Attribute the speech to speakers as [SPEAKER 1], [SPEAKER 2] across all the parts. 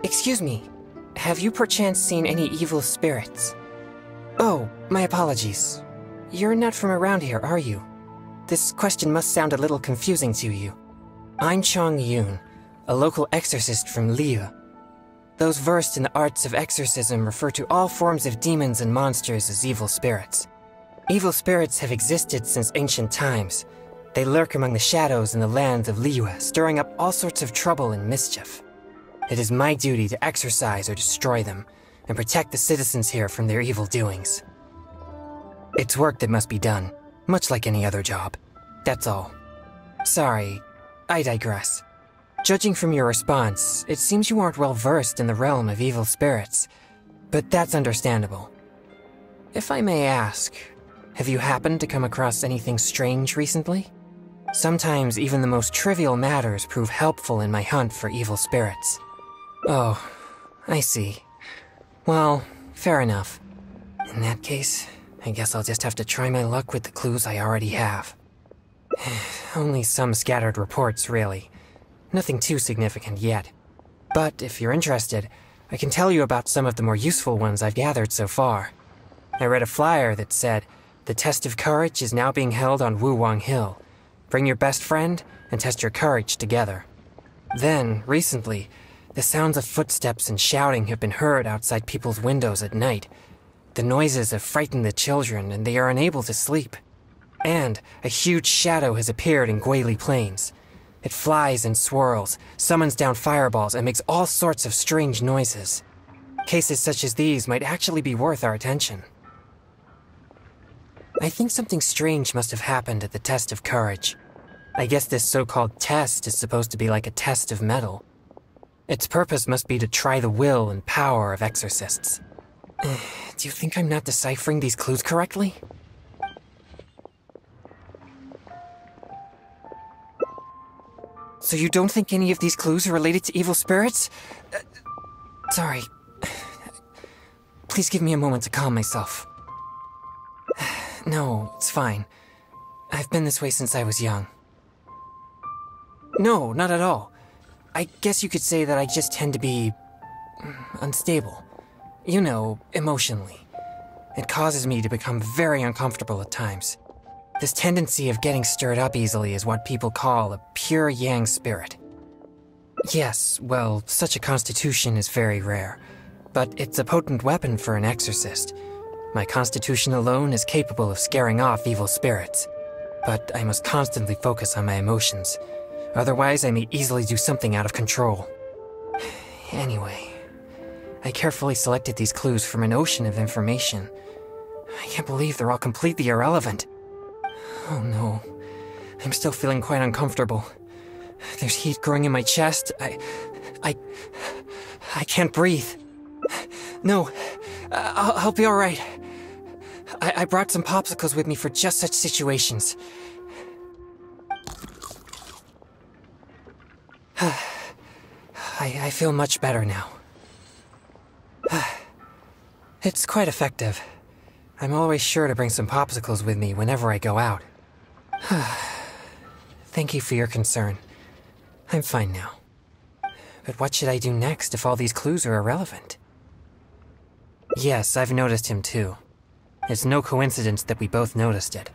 [SPEAKER 1] Excuse me, have you perchance seen any evil spirits? Oh, my apologies. You're not from around here, are you? This question must sound a little confusing to you. I'm Chongyu, a local exorcist from Liu. Those versed in the arts of exorcism refer to all forms of demons and monsters as evil spirits. Evil spirits have existed since ancient times. They lurk among the shadows in the lands of Liu, stirring up all sorts of trouble and mischief. It is my duty to exorcise or destroy them, and protect the citizens here from their evil doings. It's work that must be done, much like any other job. That's all. Sorry, I digress. Judging from your response, it seems you aren't well versed in the realm of evil spirits, but that's understandable. If I may ask, have you happened to come across anything strange recently? Sometimes even the most trivial matters prove helpful in my hunt for evil spirits. Oh, I see. Well, fair enough. In that case, I guess I'll just have to try my luck with the clues I already have. Only some scattered reports, really. Nothing too significant yet. But if you're interested, I can tell you about some of the more useful ones I've gathered so far. I read a flyer that said, "The test of courage is now being held on Wuwang Hill. Bring your best friend and test your courage together." Then, recently, the sounds of footsteps and shouting have been heard outside people's windows at night. The noises have frightened the children, and they are unable to sleep. And a huge shadow has appeared in Guili Plains. It flies and swirls, summons down fireballs, and makes all sorts of strange noises. Cases such as these might actually be worth our attention. I think something strange must have happened at the test of courage. I guess this so-called test is supposed to be like a test of metal. Its purpose must be to try the will and power of exorcists. Do you think I'm not deciphering these clues correctly? So you don't think any of these clues are related to evil spirits? Sorry. Please give me a moment to calm myself. No, it's fine. I've been this way since I was young. No, not at all. I guess you could say that I just tend to be unstable. You know, emotionally. It causes me to become very uncomfortable at times. This tendency of getting stirred up easily is what people call a pure yang spirit. Yes, well, such a constitution is very rare, but it's a potent weapon for an exorcist. My constitution alone is capable of scaring off evil spirits, but I must constantly focus on my emotions. Otherwise, I may easily do something out of control. Anyway, I carefully selected these clues from an ocean of information. I can't believe they're all completely irrelevant. Oh no, I'm still feeling quite uncomfortable. There's heat growing in my chest. I can't breathe. No, I'll be all right. I brought some popsicles with me for just such situations. I feel much better now. It's quite effective. I'm always sure to bring some popsicles with me whenever I go out. Thank you for your concern. I'm fine now. But what should I do next if all these clues are irrelevant? Yes, I've noticed him too. It's no coincidence that we both noticed it.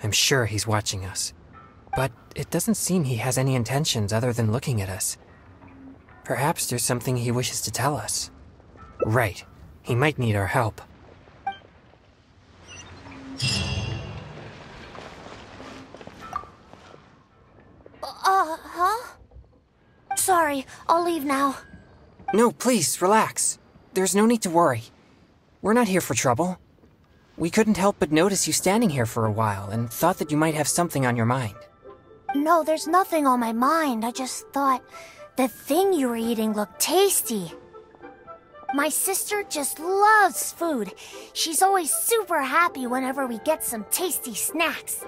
[SPEAKER 1] I'm sure he's watching us. But it doesn't seem he has any intentions other than looking at us. Perhaps there's something he wishes to tell us. Right. He might need our help.
[SPEAKER 2] Huh? Sorry, I'll leave now.
[SPEAKER 1] No, please, relax. There's no need to worry. We're not here for trouble. We couldn't help but notice you standing here for a while and thought that you might have something on your mind.
[SPEAKER 2] No, there's nothing on my mind. I just thought the thing you were eating looked tasty. My sister just loves food. She's always super happy whenever we get some tasty snacks.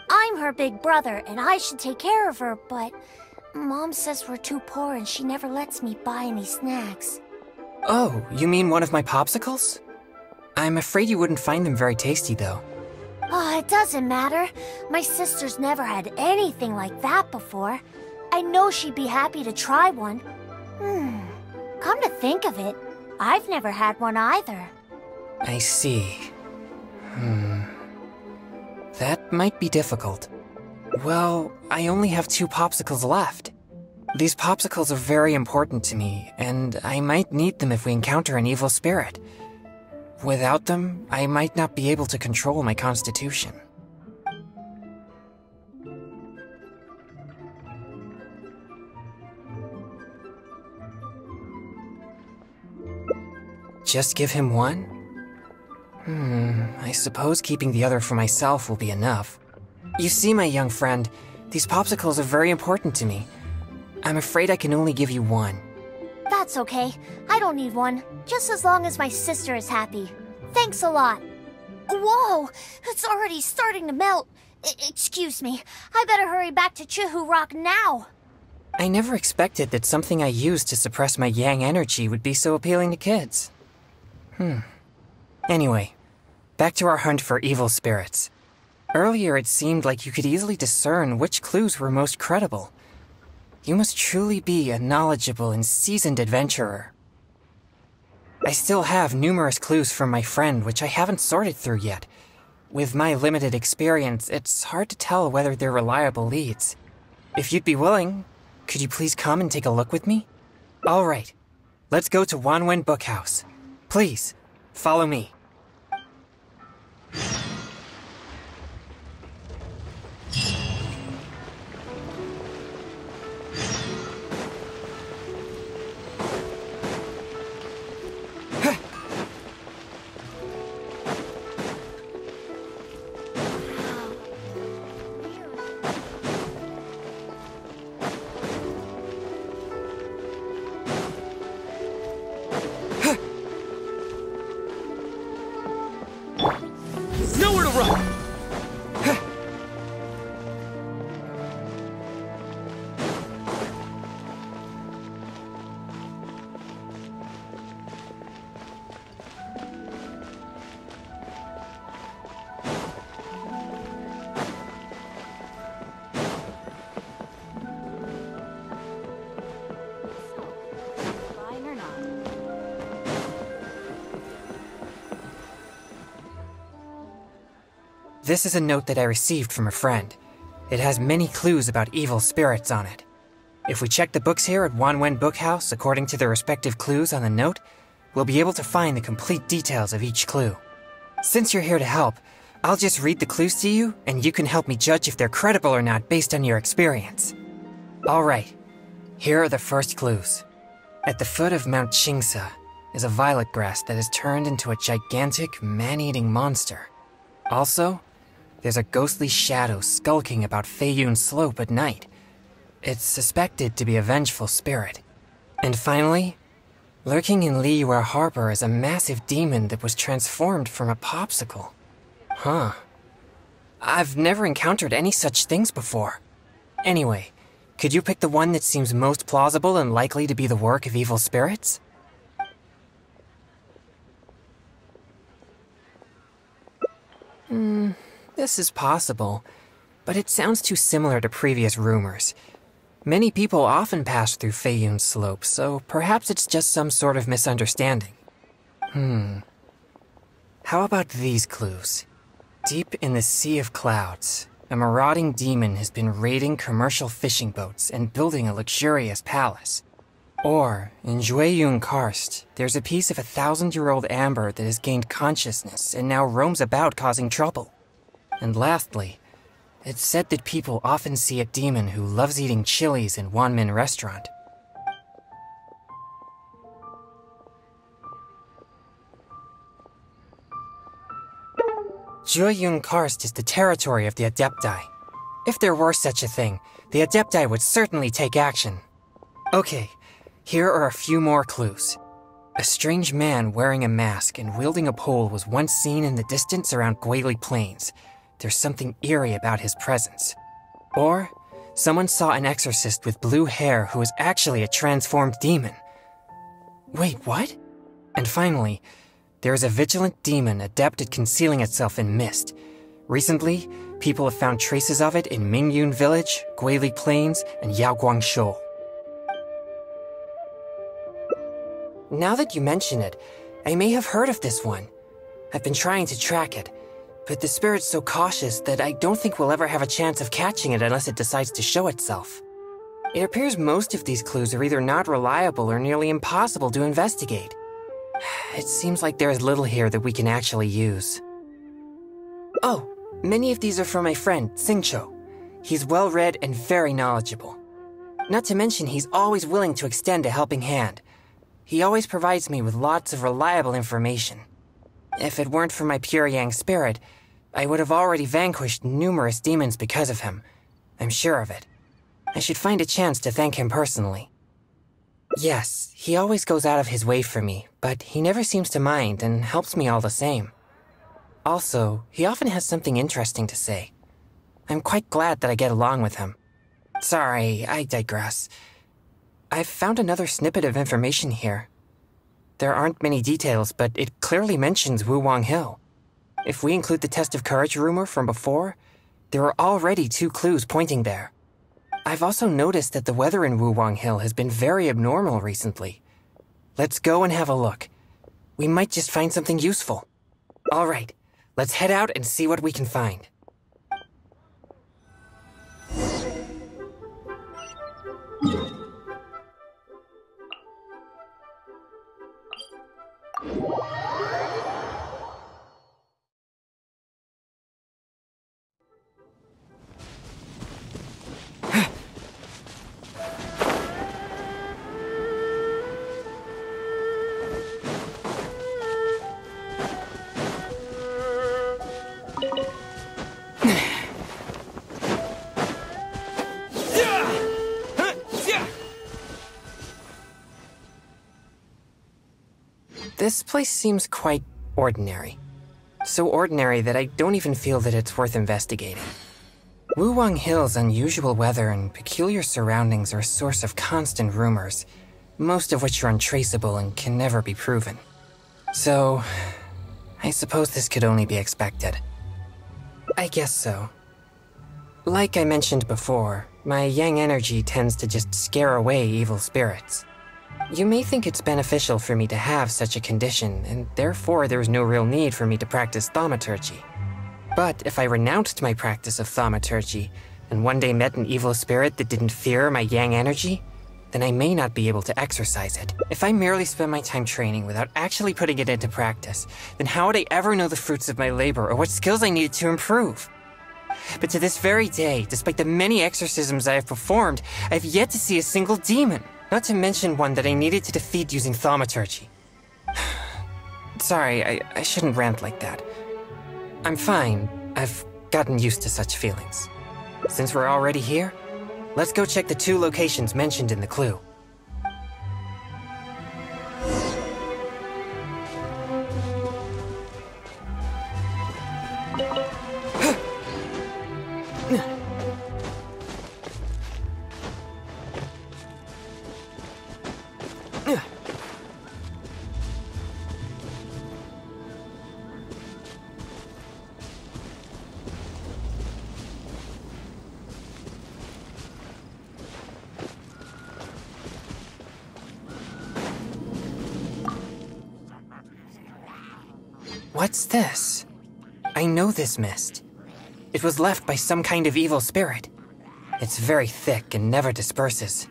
[SPEAKER 2] I'm her big brother, and I should take care of her, but Mom says we're too poor and she never lets me buy any snacks.
[SPEAKER 1] Oh, you mean one of my popsicles? I'm afraid you wouldn't find them very tasty, though.
[SPEAKER 2] Oh, it doesn't matter. My sister's never had anything like that before. I know she'd be happy to try one. Come to think of it, I've never had one either.
[SPEAKER 1] I see. That might be difficult. Well, I only have 2 popsicles left. These popsicles are very important to me, and I might need them if we encounter an evil spirit. Without them, I might not be able to control my constitution. Just give him one? I suppose keeping the other for myself will be enough. You see, my young friend, these popsicles are very important to me. I'm afraid I can only give you one.
[SPEAKER 2] That's okay. I don't need one, just as long as my sister is happy. Thanks a lot. Whoa! It's already starting to melt. Excuse me. I better hurry back to Chihu Rock now.
[SPEAKER 1] I never expected that something I used to suppress my yang energy would be so appealing to kids. Anyway, back to our hunt for evil spirits. Earlier it seemed like you could easily discern which clues were most credible. You must truly be a knowledgeable and seasoned adventurer. I still have numerous clues from my friend which I haven't sorted through yet. With my limited experience, it's hard to tell whether they're reliable leads. If you'd be willing, could you please come and take a look with me? All right, let's go to Wanwen Bookhouse. Please, follow me.
[SPEAKER 3] Nowhere to run!
[SPEAKER 1] This is a note that I received from a friend. It has many clues about evil spirits on it. If we check the books here at Wanwen Bookhouse according to the respective clues on the note, we'll be able to find the complete details of each clue. Since you're here to help, I'll just read the clues to you, and you can help me judge if they're credible or not based on your experience. Alright, here are the first clues. At the foot of Mount Chingsa is a violet grass that has turned into a gigantic, man-eating monster. Also, there's a ghostly shadow skulking about Feiyun Slope at night. It's suspected to be a vengeful spirit. And finally, lurking in Liyue Harbor is a massive demon that was transformed from a popsicle. Huh. I've never encountered any such things before. Anyway, could you pick the one that seems most plausible and likely to be the work of evil spirits? This is possible, but it sounds too similar to previous rumors. Many people often pass through Feiyun Slope, so perhaps it's just some sort of misunderstanding. How about these clues? Deep in the Sea of Clouds, a marauding demon has been raiding commercial fishing boats and building a luxurious palace. Or, in Jueyun Karst, there's a piece of 1,000-year-old amber that has gained consciousness and now roams about causing trouble. And lastly, it's said that people often see a demon who loves eating chilies in Wanmin Restaurant. Jueyun Karst is the territory of the Adepti. If there were such a thing, the Adepti would certainly take action. Okay, here are a few more clues. A strange man wearing a mask and wielding a pole was once seen in the distance around Guili Plains. There's something eerie about his presence. Or, someone saw an exorcist with blue hair who was actually a transformed demon. Wait, what? And finally, there is a vigilant demon adept at concealing itself in mist. Recently, people have found traces of it in Mingyun Village, Guili Plains, and Yaoguangshou. Now that you mention it, I may have heard of this one. I've been trying to track it, but the spirit's so cautious that I don't think we'll ever have a chance of catching it unless it decides to show itself. It appears most of these clues are either not reliable or nearly impossible to investigate. It seems like there is little here that we can actually use. Oh, many of these are from my friend, Xingqiu. He's well-read and very knowledgeable. Not to mention he's always willing to extend a helping hand. He always provides me with lots of reliable information. If it weren't for my pure yang spirit, I would have already vanquished numerous demons because of him. I'm sure of it. I should find a chance to thank him personally. Yes, he always goes out of his way for me, but he never seems to mind and helps me all the same. Also, he often has something interesting to say. I'm quite glad that I get along with him. Sorry, I digress. I've found another snippet of information here. There aren't many details, but it clearly mentions Wuwang Hill. If we include the test of courage rumor from before, there are already 2 clues pointing there. I've also noticed that the weather in Wuwang Hill has been very abnormal recently. Let's go and have a look. We might just find something useful. All right, let's head out and see what we can find. This place seems quite ordinary. So ordinary that I don't even feel that it's worth investigating. Wuwang Hill's unusual weather and peculiar surroundings are a source of constant rumors, most of which are untraceable and can never be proven. So, I suppose this could only be expected. I guess so. Like I mentioned before, my yang energy tends to just scare away evil spirits. You may think it's beneficial for me to have such a condition, and therefore there's no real need for me to practice thaumaturgy. But if I renounced my practice of thaumaturgy, and one day met an evil spirit that didn't fear my yang energy, then I may not be able to exercise it. If I merely spend my time training without actually putting it into practice, then how would I ever know the fruits of my labor or what skills I needed to improve? But to this very day, despite the many exorcisms I have performed, I have yet to see a single demon. Not to mention one that I needed to defeat using thaumaturgy. Sorry, I shouldn't rant like that. I'm fine. I've gotten used to such feelings. Since we're already here, let's go check the 2 locations mentioned in the clue. What's this? I know this mist. It was left by some kind of evil spirit. It's very thick and never disperses.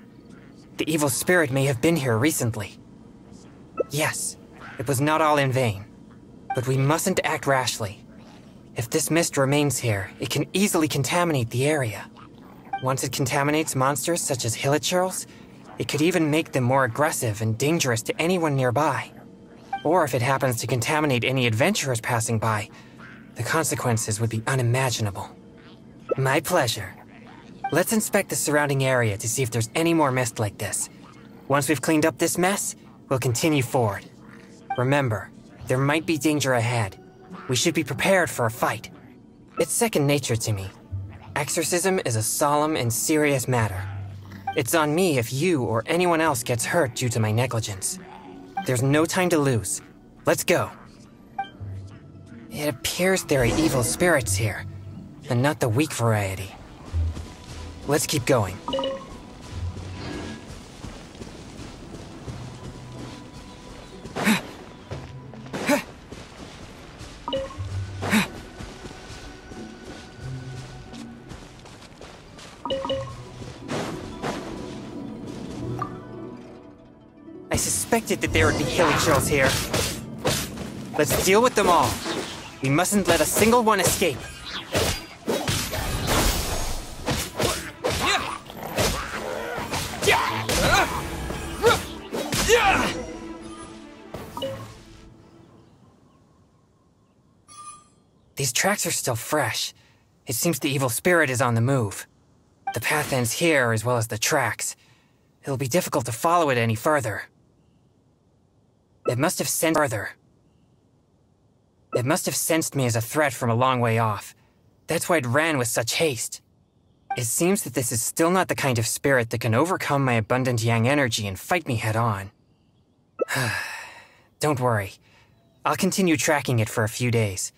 [SPEAKER 1] The evil spirit may have been here recently. Yes, it was not all in vain. But we mustn't act rashly. If this mist remains here, it can easily contaminate the area. Once it contaminates monsters such as hilichurls, it could even make them more aggressive and dangerous to anyone nearby. Or if it happens to contaminate any adventurers passing by, the consequences would be unimaginable. My pleasure. Let's inspect the surrounding area to see if there's any more mist like this. Once we've cleaned up this mess, we'll continue forward. Remember, there might be danger ahead. We should be prepared for a fight. It's second nature to me. Exorcism is a solemn and serious matter. It's on me if you or anyone else gets hurt due to my negligence. There's no time to lose. Let's go. It appears there are evil spirits here, and not the weak variety. Let's keep going. I suspected that there would be hilichurls here. Let's deal with them all. We mustn't let a single one escape. These tracks are still fresh. It seems the evil spirit is on the move. The path ends here as well as the tracks. It'll be difficult to follow it any further. It must have sensed me as a threat from a long way off. That's why it ran with such haste. It seems that this is still not the kind of spirit that can overcome my abundant yang energy and fight me head on. Don't worry. I'll continue tracking it for a few days.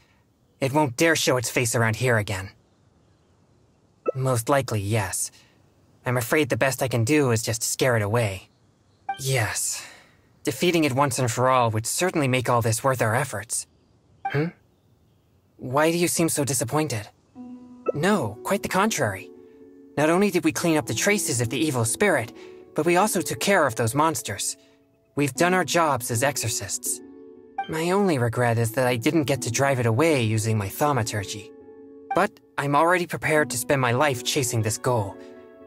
[SPEAKER 1] It won't dare show its face around here again. Most likely, yes. I'm afraid the best I can do is just scare it away. Yes. Defeating it once and for all would certainly make all this worth our efforts. Why do you seem so disappointed? No, quite the contrary. Not only did we clean up the traces of the evil spirit, but we also took care of those monsters. We've done our jobs as exorcists. My only regret is that I didn't get to drive it away using my thaumaturgy. But I'm already prepared to spend my life chasing this goal,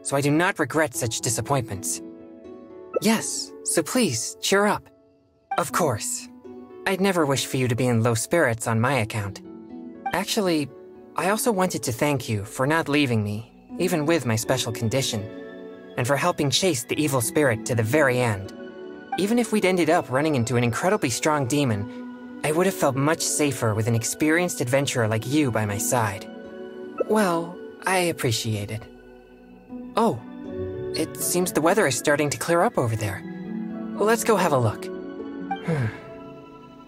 [SPEAKER 1] so I do not regret such disappointments. Yes, so please, cheer up. Of course. I'd never wish for you to be in low spirits on my account. Actually, I also wanted to thank you for not leaving me, even with my special condition, and for helping chase the evil spirit to the very end. Even if we'd ended up running into an incredibly strong demon, I would have felt much safer with an experienced adventurer like you by my side. Well, I appreciate it. Oh, it seems the weather is starting to clear up over there. Let's go have a look.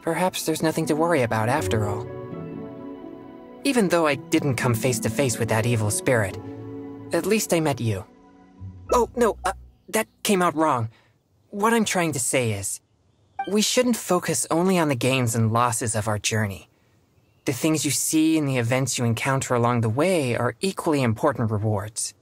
[SPEAKER 1] Perhaps there's nothing to worry about after all. Even though I didn't come face to face with that evil spirit, at least I met you. Oh, no, that came out wrong. What I'm trying to say is, we shouldn't focus only on the gains and losses of our journey. The things you see and the events you encounter along the way are equally important rewards.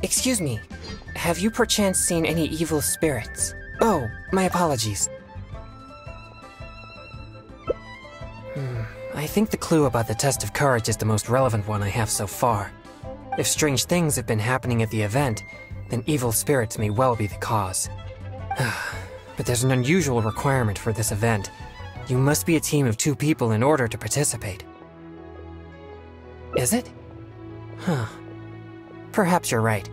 [SPEAKER 1] Excuse me, have you perchance seen any evil spirits? Oh, my apologies. I think the clue about the test of courage is the most relevant one I have so far. If strange things have been happening at the event, then evil spirits may well be the cause. But there's an unusual requirement for this event. You must be a team of 2 people in order to participate. Is it? Perhaps you're right.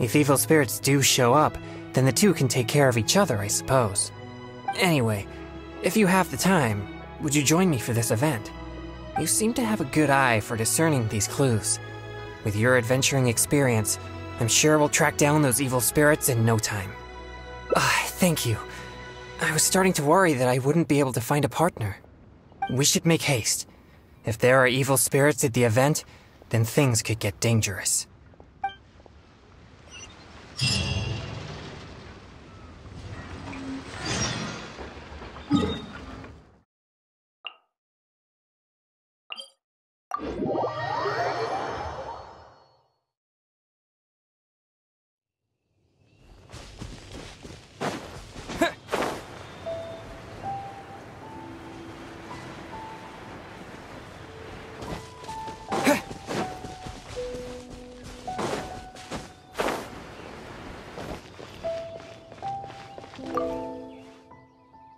[SPEAKER 1] If evil spirits do show up, then the 2 can take care of each other, I suppose. Anyway, if you have the time, would you join me for this event? You seem to have a good eye for discerning these clues. With your adventuring experience, I'm sure we'll track down those evil spirits in no time. Thank you. I was starting to worry that I wouldn't be able to find a partner. We should make haste. If there are evil spirits at the event, then things could get dangerous.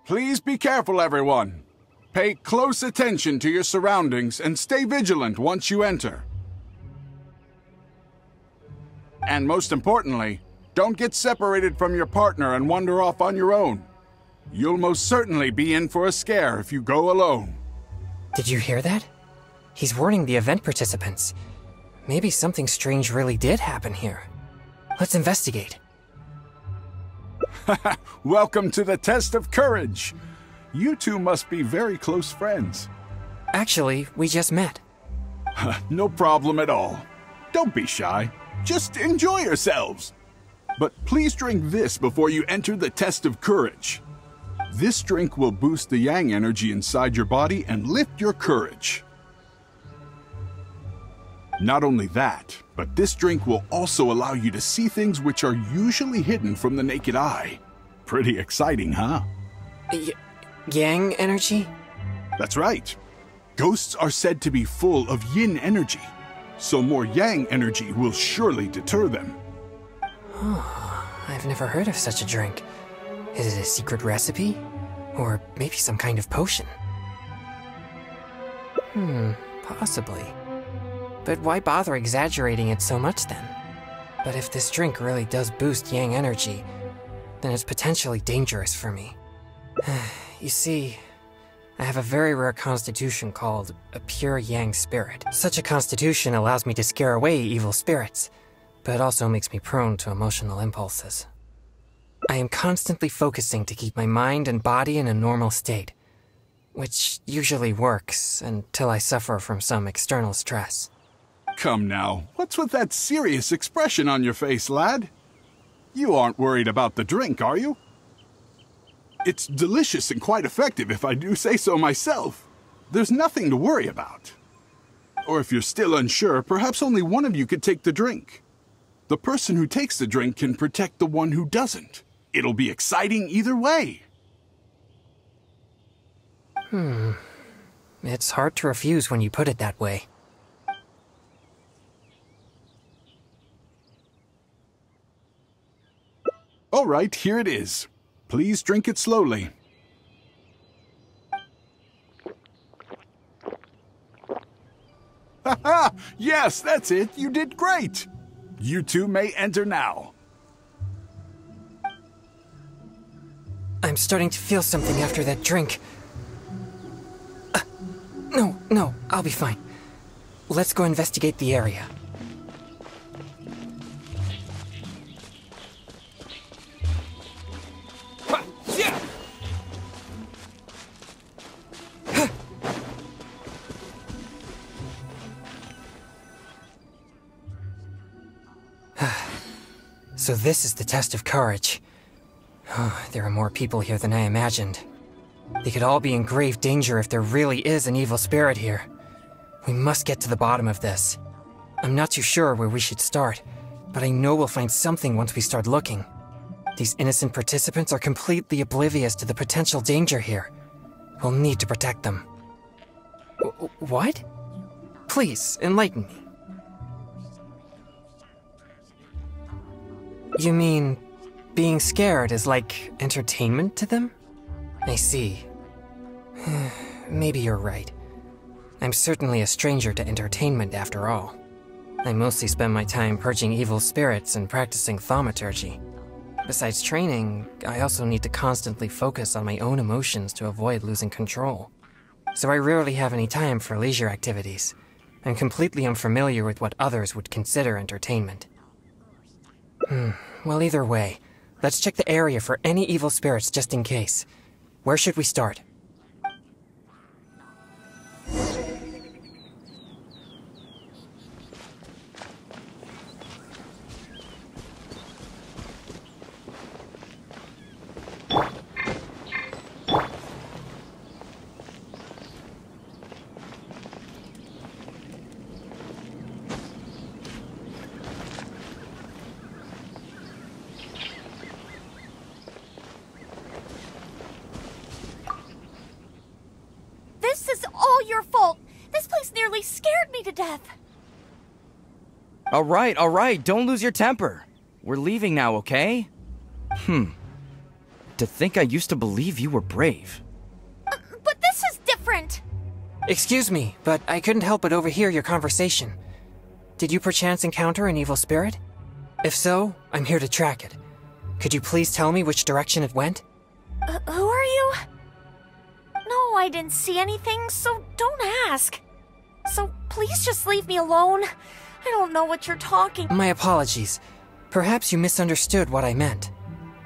[SPEAKER 3] Please be careful, everyone. Pay close attention to your surroundings and stay vigilant once you enter. And most importantly, don't get separated from your partner and wander off on your own. You'll most certainly be in for a scare if you go alone.
[SPEAKER 1] Did you hear that? He's warning the event participants. Maybe something strange really did happen here. Let's investigate.
[SPEAKER 3] Welcome to the test of courage. You two must be very close friends.
[SPEAKER 1] Actually, we just met.
[SPEAKER 3] No problem at all. Don't be shy. Just enjoy yourselves. But please drink this before you enter the test of courage. This drink will boost the yang energy inside your body and lift your courage. Not only that, but this drink will also allow you to see things which are usually hidden from the naked eye. Pretty exciting, huh?
[SPEAKER 1] Yang energy?
[SPEAKER 3] That's right. Ghosts are said to be full of yin energy, so more yang energy will surely deter them.
[SPEAKER 1] Oh, I've never heard of such a drink. Is it a secret recipe? Or maybe some kind of potion? Possibly. But why bother exaggerating it so much then? But if this drink really does boost yang energy, then it's potentially dangerous for me. You see, I have a very rare constitution called a pure yang spirit. Such a constitution allows me to scare away evil spirits, but also makes me prone to emotional impulses. I am constantly focusing to keep my mind and body in a normal state, which usually works until I suffer from some external stress.
[SPEAKER 3] Come now, what's with that serious expression on your face, lad? You aren't worried about the drink, are you? It's delicious and quite effective, if I do say so myself. There's nothing to worry about. Or if you're still unsure, perhaps only one of you could take the drink. The person who takes the drink can protect the one who doesn't. It'll be exciting either way.
[SPEAKER 1] It's hard to refuse when you put it that way.
[SPEAKER 3] All right, here it is. Please drink it slowly. Ha! Yes, that's it. You did great. You two may enter now.
[SPEAKER 1] I'm starting to feel something after that drink. No, I'll be fine. Let's go investigate the area. So this is the test of courage. There are more people here than I imagined. They could all be in grave danger if there really is an evil spirit here. We must get to the bottom of this. I'm not too sure where we should start, but I know we'll find something once we start looking. These innocent participants are completely oblivious to the potential danger here. We'll need to protect them. What? Please, enlighten me. You mean, being scared is like entertainment to them? I see. Maybe you're right. I'm certainly a stranger to entertainment after all. I mostly spend my time purging evil spirits and practicing thaumaturgy. Besides training, I also need to constantly focus on my own emotions to avoid losing control. so I rarely have any time for leisure activities. I'm completely unfamiliar with what others would consider entertainment. Well, either way, let's check the area for any evil spirits just in case. Where should we start?
[SPEAKER 2] This is all your fault. This place nearly scared me to death.
[SPEAKER 4] All right, don't lose your temper. We're leaving now, okay? To think I used to believe you were brave.
[SPEAKER 2] But this is different.
[SPEAKER 1] Excuse me, but I couldn't help but overhear your conversation. Did you perchance encounter an evil spirit? If so, I'm here to track it. Could you please tell me which direction it went?
[SPEAKER 2] Who are you? No, I didn't see anything, so don't ask. So please just leave me alone. I don't know what you're talking.
[SPEAKER 1] My apologies. Perhaps you misunderstood what I meant.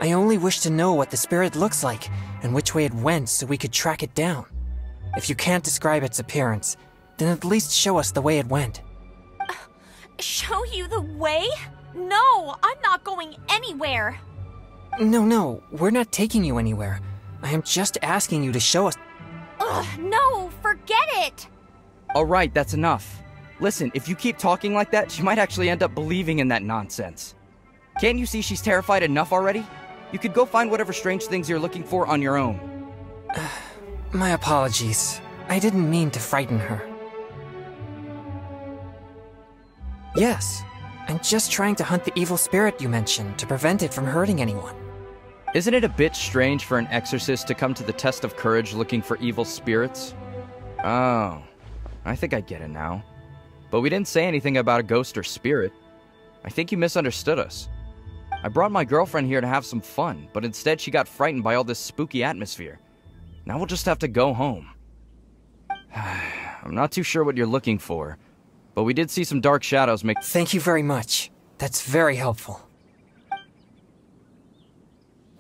[SPEAKER 1] I only wish to know what the spirit looks like and which way it went so we could track it down. If you can't describe its appearance, then at least show us the way it went.
[SPEAKER 2] Show you the way? No, I'm not going anywhere.
[SPEAKER 1] No, we're not taking you anywhere. I am just asking you to show us.
[SPEAKER 2] No, forget it.
[SPEAKER 4] All right, that's enough. Listen, if you keep talking like that, she might actually end up believing in that nonsense. Can't you see she's terrified enough already? You could go find whatever strange things you're looking for on your own.
[SPEAKER 1] My apologies. I didn't mean to frighten her. Yes, I'm just trying to hunt the evil spirit you mentioned to prevent it from hurting anyone.
[SPEAKER 4] Isn't it a bit strange for an exorcist to come to the test of courage looking for evil spirits? Oh, I think I get it now. But we didn't say anything about a ghost or spirit. I think you misunderstood us. I brought my girlfriend here to have some fun, but instead she got frightened by all this spooky atmosphere. Now we'll just have to go home. I'm not too sure what you're looking for, but we did see some dark shadows make—
[SPEAKER 1] Thank you very much. That's very helpful.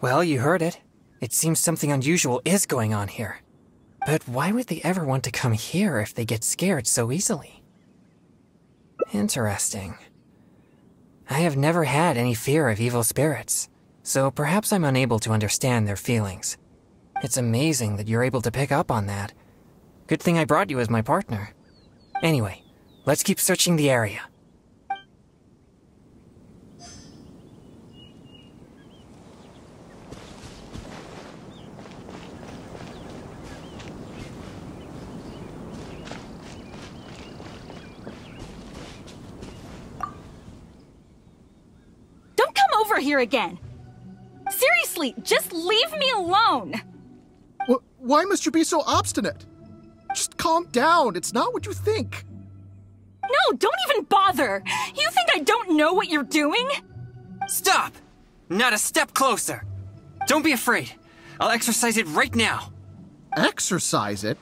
[SPEAKER 1] Well, you heard it. It seems something unusual is going on here. But why would they ever want to come here if they get scared so easily? Interesting. I have never had any fear of evil spirits, so perhaps I'm unable to understand their feelings. It's amazing that you're able to pick up on that. Good thing I brought you as my partner. Anyway, let's keep searching the area.
[SPEAKER 5] Over here again. Seriously, just leave me alone.
[SPEAKER 6] Why must you be so obstinate? Just calm down. It's not what you think.
[SPEAKER 5] No, don't even bother. You think I don't know what you're doing?
[SPEAKER 1] Stop! Not a step closer. Don't be afraid. I'll exercise it right now.
[SPEAKER 6] Exercise it?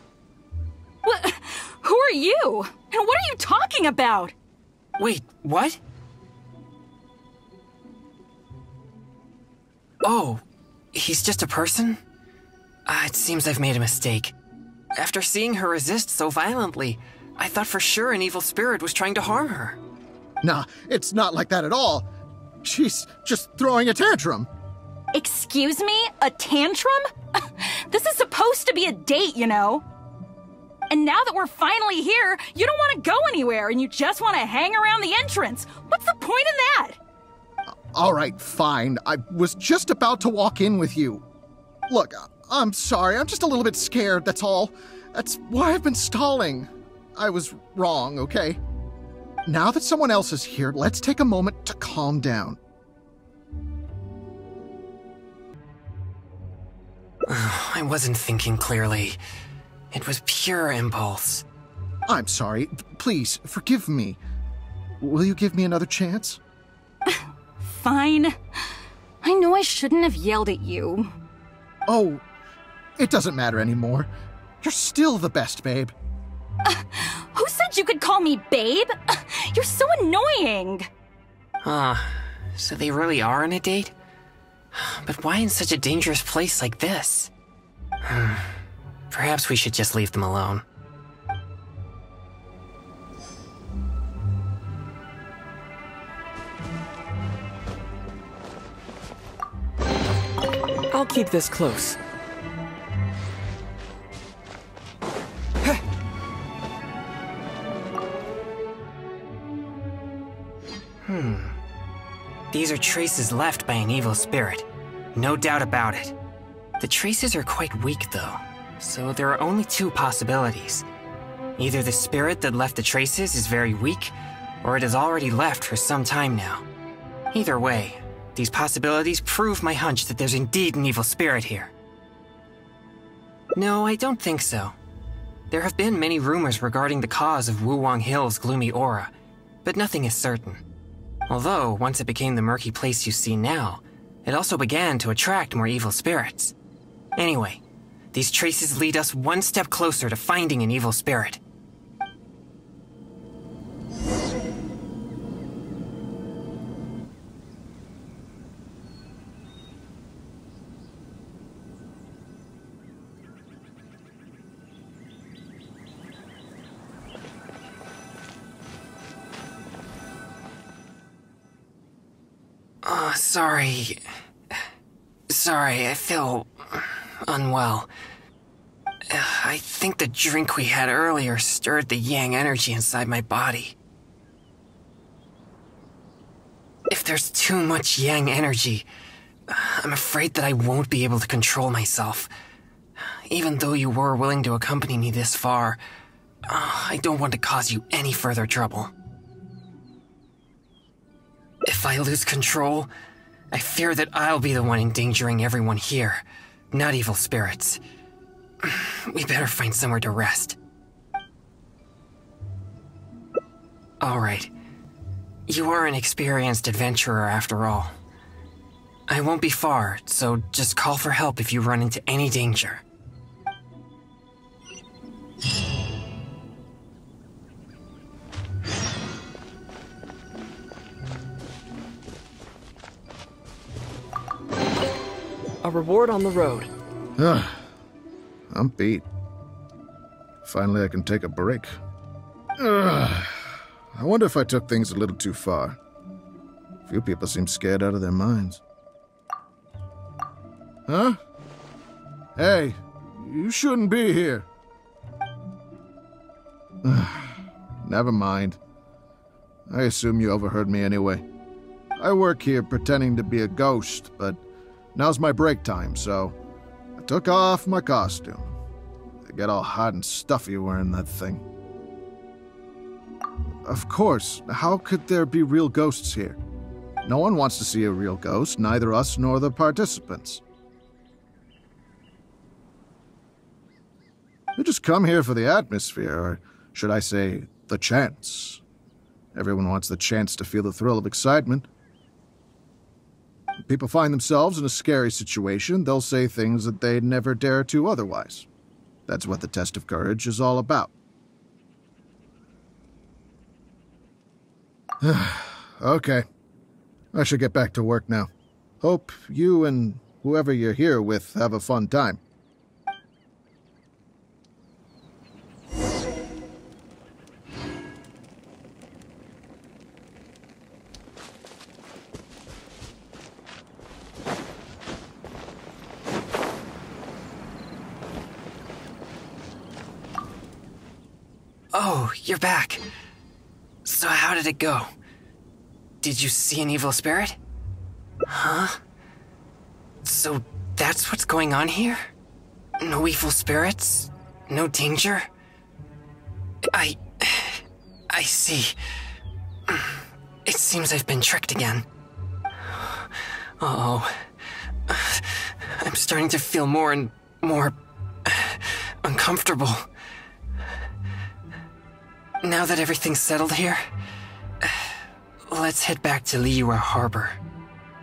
[SPEAKER 5] Who are you? And what are you talking about?
[SPEAKER 1] Wait, what? Oh, he's just a person? It seems I've made a mistake. After seeing her resist so violently, I thought for sure an evil spirit was trying to harm her.
[SPEAKER 6] Nah, it's not like that at all. She's just throwing a tantrum.
[SPEAKER 5] Excuse me? A tantrum? This is supposed to be a date, you know? And now that we're finally here, you don't want to go anywhere and you just want to hang around the entrance. What's the point in that?
[SPEAKER 6] All right, fine. I was just about to walk in with you. Look, I'm sorry. I'm just a little bit scared, that's all. That's why I've been stalling. I was wrong, okay? Now that someone else is here, let's take a moment to calm down.
[SPEAKER 1] I wasn't thinking clearly. It was pure impulse.
[SPEAKER 6] I'm sorry. Please, forgive me. Will you give me another chance?
[SPEAKER 5] Fine. I know I shouldn't have yelled at you.
[SPEAKER 6] Oh, it doesn't matter anymore. You're still the best, babe.
[SPEAKER 5] Who said you could call me babe? You're so annoying.
[SPEAKER 1] So they really are on a date? But why in such a dangerous place like this? Perhaps we should just leave them alone.
[SPEAKER 7] I'll keep this close.
[SPEAKER 1] These are traces left by an evil spirit. No doubt about it. The traces are quite weak, though, so there are only two possibilities. Either the spirit that left the traces is very weak, or it has already left for some time now. Either way, these possibilities prove my hunch that there's indeed an evil spirit here. No, I don't think so. There have been many rumors regarding the cause of Wuwang Hill's gloomy aura, but nothing is certain. Although, once it became the murky place you see now, it also began to attract more evil spirits. Anyway, these traces lead us one step closer to finding an evil spirit. Sorry, I feel unwell. I think the drink we had earlier stirred the yang energy inside my body. If there's too much yang energy, I'm afraid that I won't be able to control myself. Even though you were willing to accompany me this far, I don't want to cause you any further trouble. If I lose control, I fear that I'll be the one endangering everyone here, not evil spirits. We better find somewhere to rest. Alright. You are an experienced adventurer after all. I won't be far, so just call for help if you run into any danger.
[SPEAKER 7] A reward on the road.
[SPEAKER 8] I'm beat. Finally, I can take a break. I wonder if I took things a little too far. Few people seem scared out of their minds. Huh? Hey, you shouldn't be here. Never mind. I assume you overheard me anyway. I work here pretending to be a ghost, but now's my break time, so I took off my costume. I get all hot and stuffy wearing that thing. Of course, how could there be real ghosts here? No one wants to see a real ghost, neither us nor the participants. We just come here for the atmosphere, or should I say, the chance. Everyone wants the chance to feel the thrill of excitement. When people find themselves in a scary situation, they'll say things that they'd never dare to otherwise. That's what the test of courage is all about. Okay. I should get back to work now. Hope you and whoever you're here with have a fun time.
[SPEAKER 1] Oh, you're back. So how did it go? Did you see an evil spirit? Huh? So that's what's going on here? No evil spirits? No danger? I see. It seems I've been tricked again. Uh-oh. I'm starting to feel more and more uncomfortable. Now that everything's settled here, let's head back to Liyue Harbor.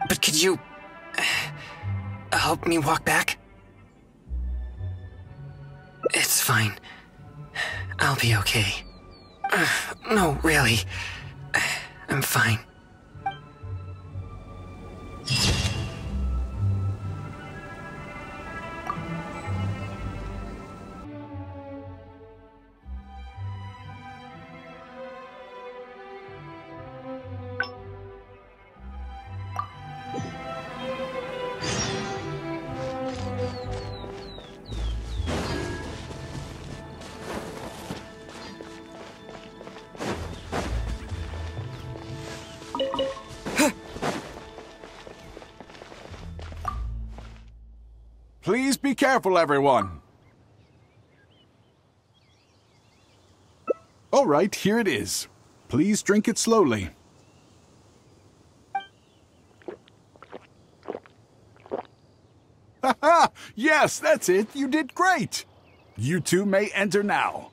[SPEAKER 1] But could you help me walk back? It's fine. I'll be okay. No, really. I'm fine.
[SPEAKER 3] Please be careful, everyone. All right, here it is. Please drink it slowly. Ha! Yes, that's it. You did great. You two may enter now.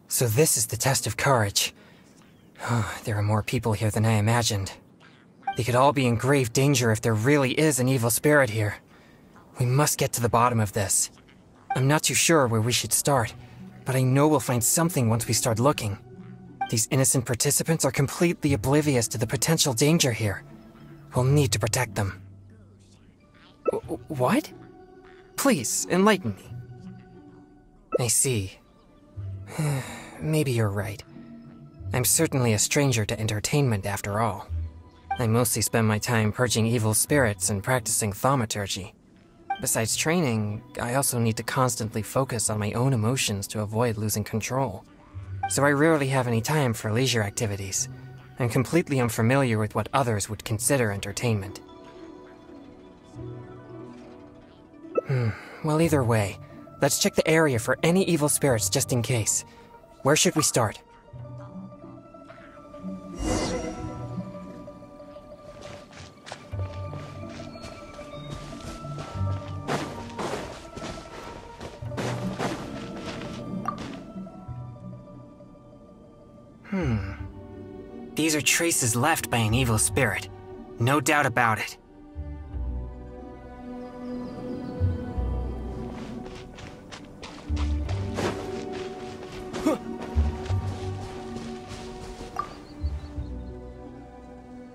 [SPEAKER 1] So this is the test of courage. There are more people here than I imagined. They could all be in grave danger if there really is an evil spirit here. We must get to the bottom of this. I'm not too sure where we should start, but I know we'll find something once we start looking. These innocent participants are completely oblivious to the potential danger here. We'll need to protect them. What? Please, enlighten me. I see. Maybe you're right. I'm certainly a stranger to entertainment after all. I mostly spend my time purging evil spirits and practicing thaumaturgy. Besides training, I also need to constantly focus on my own emotions to avoid losing control. So I rarely have any time for leisure activities. I'm completely unfamiliar with what others would consider entertainment. Well, either way, let's check the area for any evil spirits just in case. Where should we start? These are traces left by an evil spirit. No doubt about it.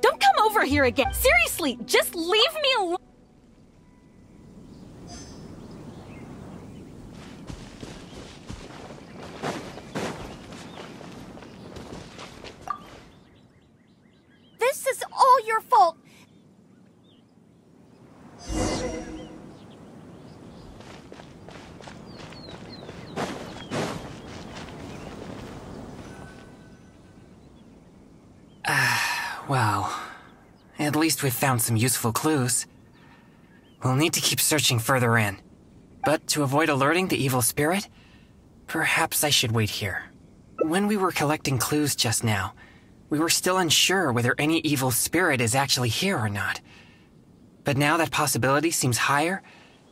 [SPEAKER 5] Don't come over here again. Seriously, just leave me alone.
[SPEAKER 2] This is all your fault.
[SPEAKER 1] Well, at least we've found some useful clues. We'll need to keep searching further in. But to avoid alerting the evil spirit, perhaps I should wait here. When we were collecting clues just now, we were still unsure whether any evil spirit is actually here or not. But now that possibility seems higher,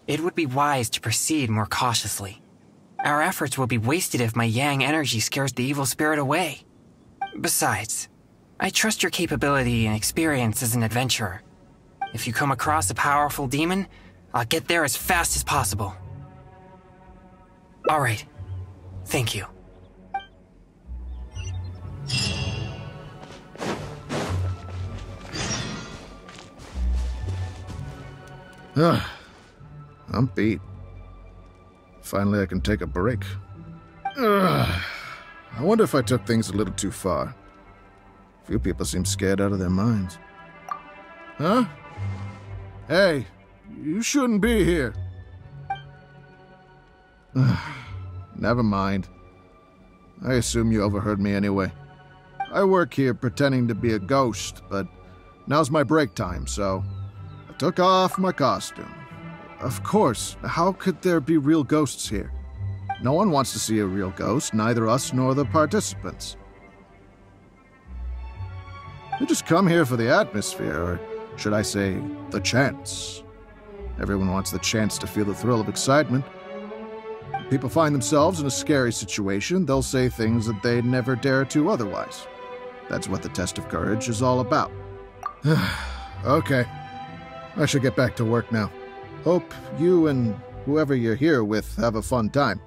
[SPEAKER 1] it would be wise to proceed more cautiously. Our efforts will be wasted if my yang energy scares the evil spirit away. Besides, I trust your capability and experience as an adventurer. If you come across a powerful demon, I'll get there as fast as possible. All right. Thank you.
[SPEAKER 8] I'm beat. Finally, I can take a break. I wonder if I took things a little too far. Few people seem scared out of their minds. Huh? Hey, you shouldn't be here. Never mind. I assume you overheard me anyway. I work here pretending to be a ghost, but now's my break time, so I took off my costume. Of course, how could there be real ghosts here? No one wants to see a real ghost, neither us nor the participants. You just come here for the atmosphere, or should I say, the chance. Everyone wants the chance to feel the thrill of excitement. When people find themselves in a scary situation, they'll say things that they'd never dare to otherwise. That's what the test of courage is all about. Okay. I should get back to work now. Hope you and whoever you're here with have a fun time.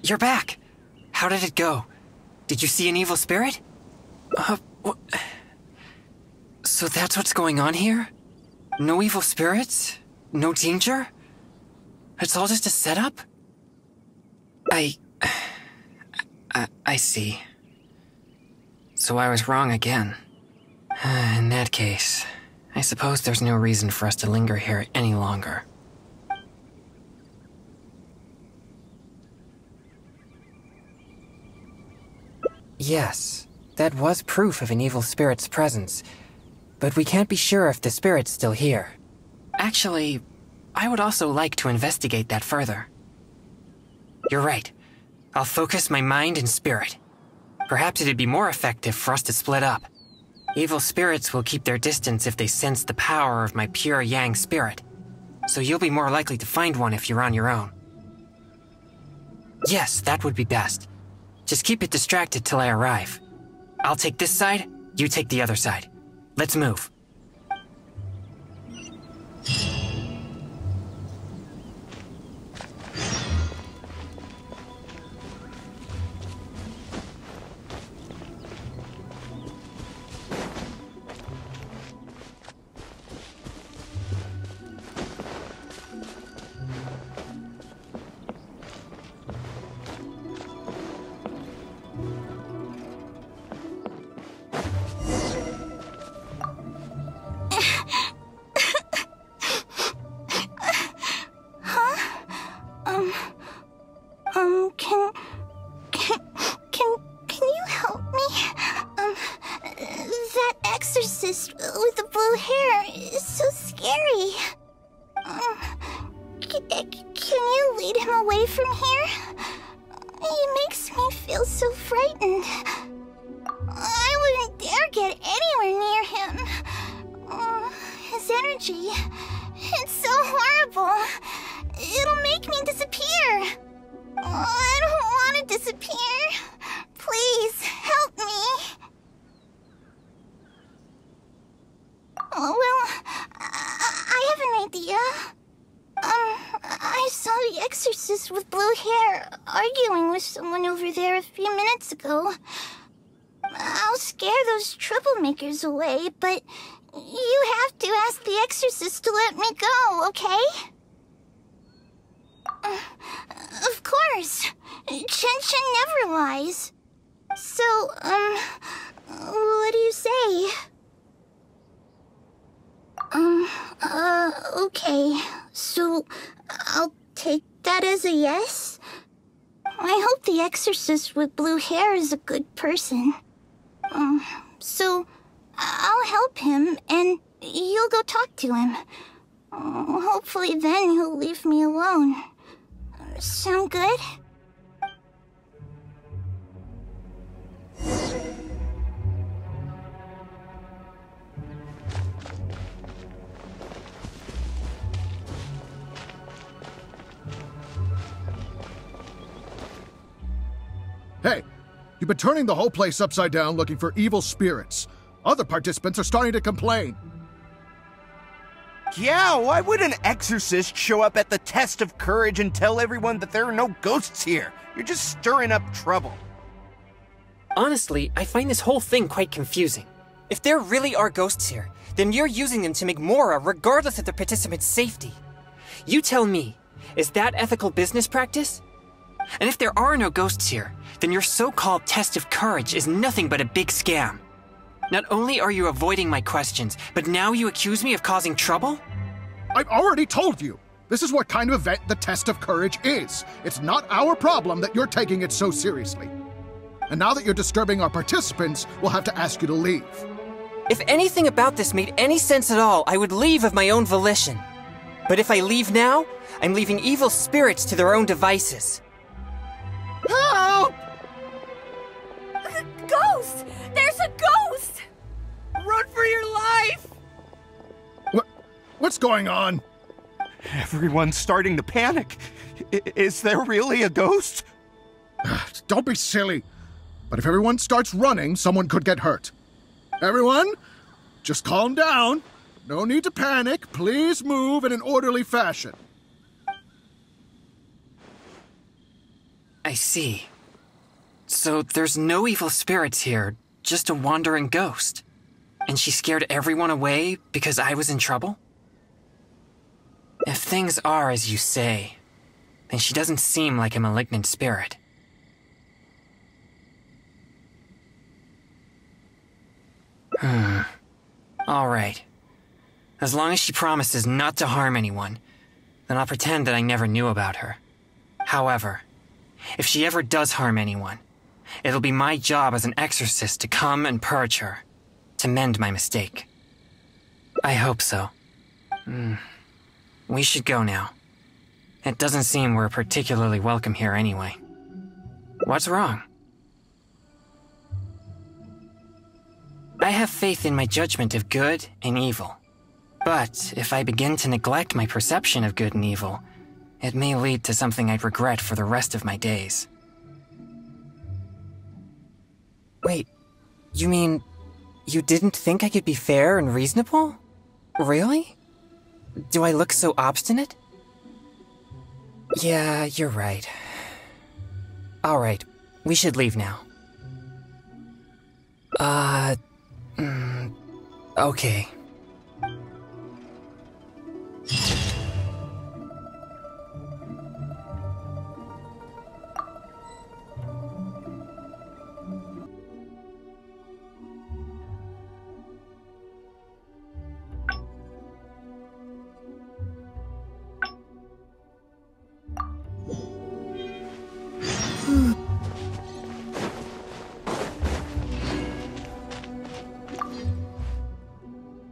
[SPEAKER 1] You're back. How did it go? Did you see an evil spirit? So that's what's going on here? No evil spirits? No danger? It's all just a setup? I see. So I was wrong again. In that case, I suppose there's no reason for us to linger here any longer. Yes, that was proof of an evil spirit's presence, but we can't be sure if the spirit's still here. Actually, I would also like to investigate that further. You're right. I'll focus my mind and spirit. Perhaps it'd be more effective for us to split up. Evil spirits will keep their distance if they sense the power of my pure yang spirit, so you'll be more likely to find one if you're on your own. Yes, that would be best. Just keep it distracted till I arrive. I'll take this side, you take the other side. Let's move.
[SPEAKER 2] Can you help me? That exorcist with the blue hair is so scary. Can you lead him away from here? He makes me feel so frightened. I wouldn't dare get anywhere near him. His energy, it's so horrible. It'll make me disappear. I don't want to disappear. Please, help me. Well, I have an idea. I saw the exorcist with blue hair arguing with someone over there a few minutes ago. I'll scare those troublemakers away, but you have to ask the exorcist to let me go, okay? Of course. Chen never lies. So, what do you say? Okay. So, I'll take that as a yes? I hope the exorcist with blue hair is a good person. So, I'll help him, and you'll go talk to him. Hopefully then he'll leave me alone. Sound good?
[SPEAKER 8] Hey, you've been turning the whole place upside down looking for evil spirits. Other participants are starting to complain.
[SPEAKER 9] Yeah, why would an exorcist show up at the test of courage and tell everyone that there are no ghosts here? You're just stirring up trouble.
[SPEAKER 1] Honestly, I find this whole thing quite confusing. If there really are ghosts here, then you're using them to make Mora regardless of the participants' safety. You tell me, is that ethical business practice? And if there are no ghosts here, then your so-called test of courage is nothing but a big scam. Not only are you avoiding my questions, but now you accuse me of causing trouble?
[SPEAKER 8] I've already told you. This is what kind of event the test of courage is. It's not our problem that you're taking it so seriously. And now that you're disturbing our participants, we'll have to ask you to leave.
[SPEAKER 1] If anything about this made any sense at all, I would leave of my own volition. But if I leave now, I'm leaving evil spirits to their own devices.
[SPEAKER 6] Help!
[SPEAKER 5] Ghost! There's a ghost!
[SPEAKER 9] Run for your life!
[SPEAKER 8] What's going on?
[SPEAKER 9] Everyone's starting to panic. Is there really a ghost?
[SPEAKER 8] Don't be silly. But if everyone starts running, someone could get hurt. Everyone, just calm down. No need to panic. Please move in an orderly fashion.
[SPEAKER 1] I see. So there's no evil spirits here, just a wandering ghost. And she scared everyone away because I was in trouble? If things are as you say, then she doesn't seem like a malignant spirit. All right. As long as she promises not to harm anyone, then I'll pretend that I never knew about her. However, if she ever does harm anyone, it'll be my job as an exorcist to come and purge her, to mend my mistake. I hope so. We should go now. It doesn't seem we're particularly welcome here anyway. What's wrong? I have faith in my judgment of good and evil. But if I begin to neglect my perception of good and evil, it may lead to something I'd regret for the rest of my days. Wait, you mean you didn't think I could be fair and reasonable? Really? Do I look so obstinate? Yeah, you're right. Alright, we should leave now. Okay.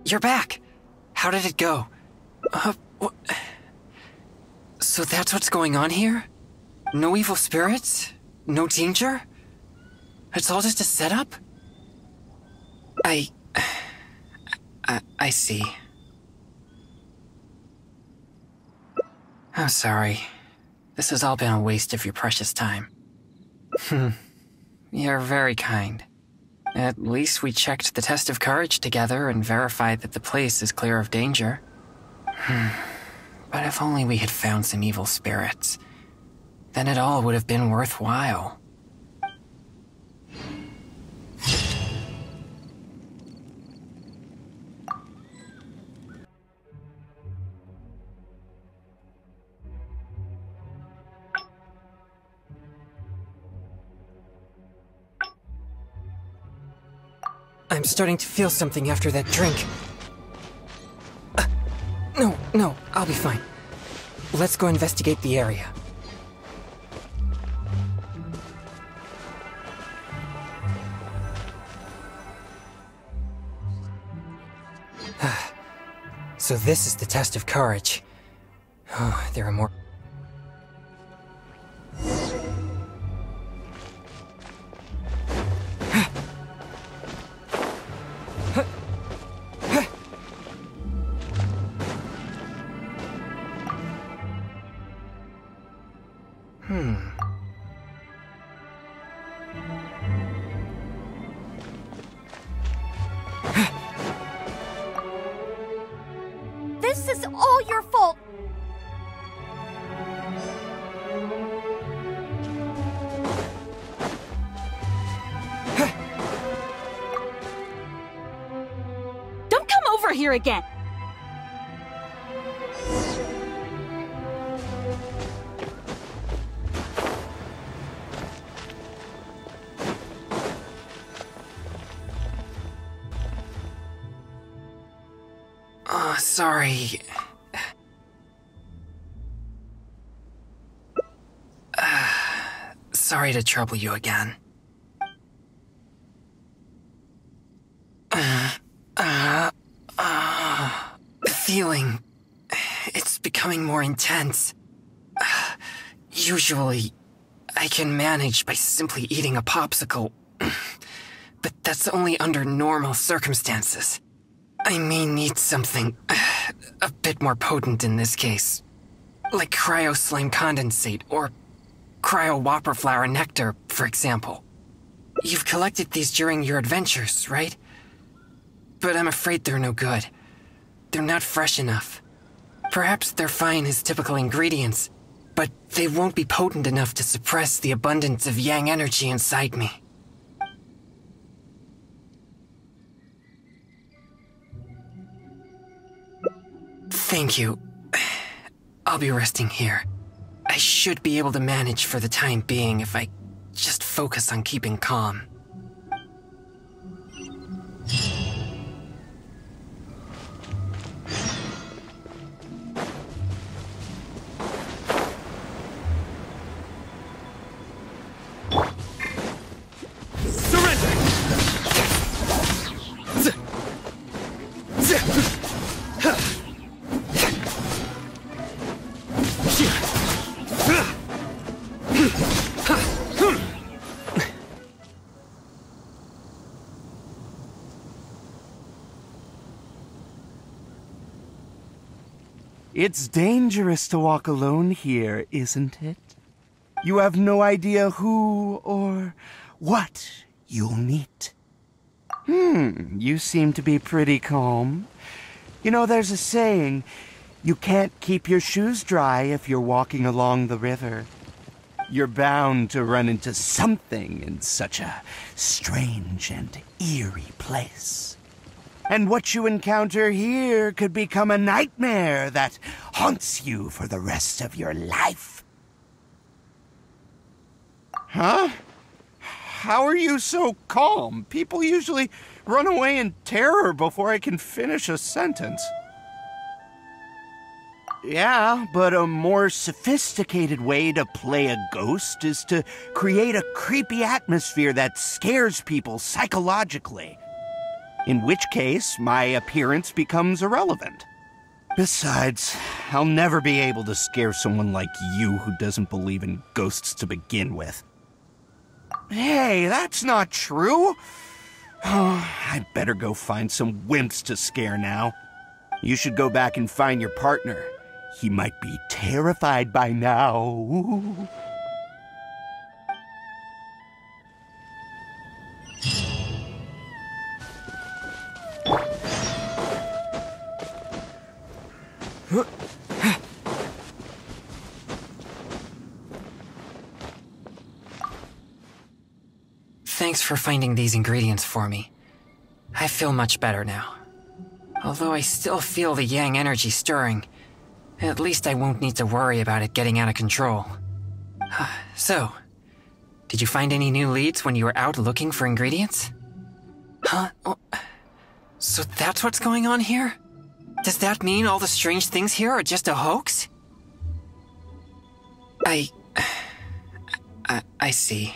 [SPEAKER 1] You're back! How did it go? So that's what's going on here? No evil spirits? No danger? It's all just a setup? I see. I'm sorry. This has all been a waste of your precious time. You're very kind. At least we checked the test of courage together and verified that the place is clear of danger. But if only we had found some evil spirits, then it all would have been worthwhile. I'm starting to feel something after that drink. No, I'll be fine. Let's go investigate the area. So this is the test of courage. Oh, there are more.
[SPEAKER 2] This is all your fault!
[SPEAKER 5] Don't come over here again!
[SPEAKER 1] Sorry. Sorry to trouble you again. The feeling... it's become becoming more intense. Usually, I can manage by simply eating a popsicle, but that's only under normal circumstances. I may need something a bit more potent in this case, like cryo slime condensate or cryo whopper flower nectar, for example. You've collected these during your adventures, right? But I'm afraid they're no good. They're not fresh enough. Perhaps they're fine as typical ingredients, but they won't be potent enough to suppress the abundance of yang energy inside me. Thank you. I'll be resting here. I should be able to manage for the time being if I just focus on keeping calm.
[SPEAKER 9] It's dangerous to walk alone here, isn't it? You have no idea who or what you'll meet. You seem to be pretty calm. You know, there's a saying, you can't keep your shoes dry if you're walking along the river. You're bound to run into something in such a strange and eerie place. And what you encounter here could become a nightmare that haunts you for the rest of your life. Huh? How are you so calm? People usually run away in terror before I can finish a sentence. Yeah, but a more sophisticated way to play a ghost is to create a creepy atmosphere that scares people psychologically. In which case, my appearance becomes irrelevant. Besides, I'll never be able to scare someone like you who doesn't believe in ghosts to begin with. Hey, that's not true. Oh, I'd better go find some wimps to scare now. You should go back and find your partner. He might be terrified by now.
[SPEAKER 1] Thanks for finding these ingredients for me. I feel much better now. Although I still feel the yang energy stirring, at least I won't need to worry about it getting out of control. So, did you find any new leads when you were out looking for ingredients? Huh? Oh, so that's what's going on here? Does that mean all the strange things here are just a hoax? I see.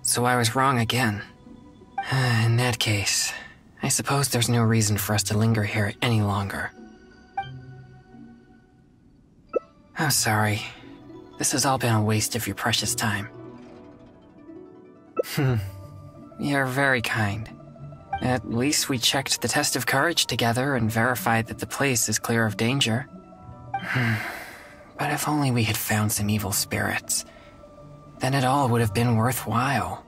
[SPEAKER 1] So I was wrong again. In that case, I suppose there's no reason for us to linger here any longer. I'm sorry. This has all been a waste of your precious time. You're very kind. At least we checked the test of courage together and verified that the place is clear of danger. But if only we had found some evil spirits, then it all would have been worthwhile.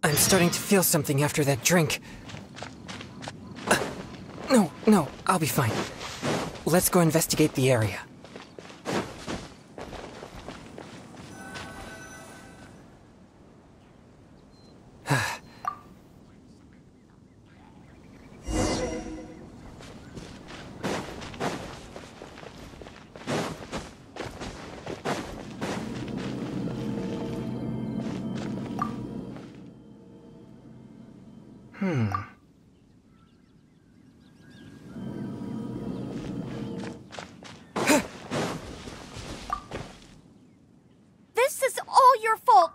[SPEAKER 1] I'm starting to feel something after that drink. No, I'll be fine. Let's go investigate the area.
[SPEAKER 2] This is all your fault.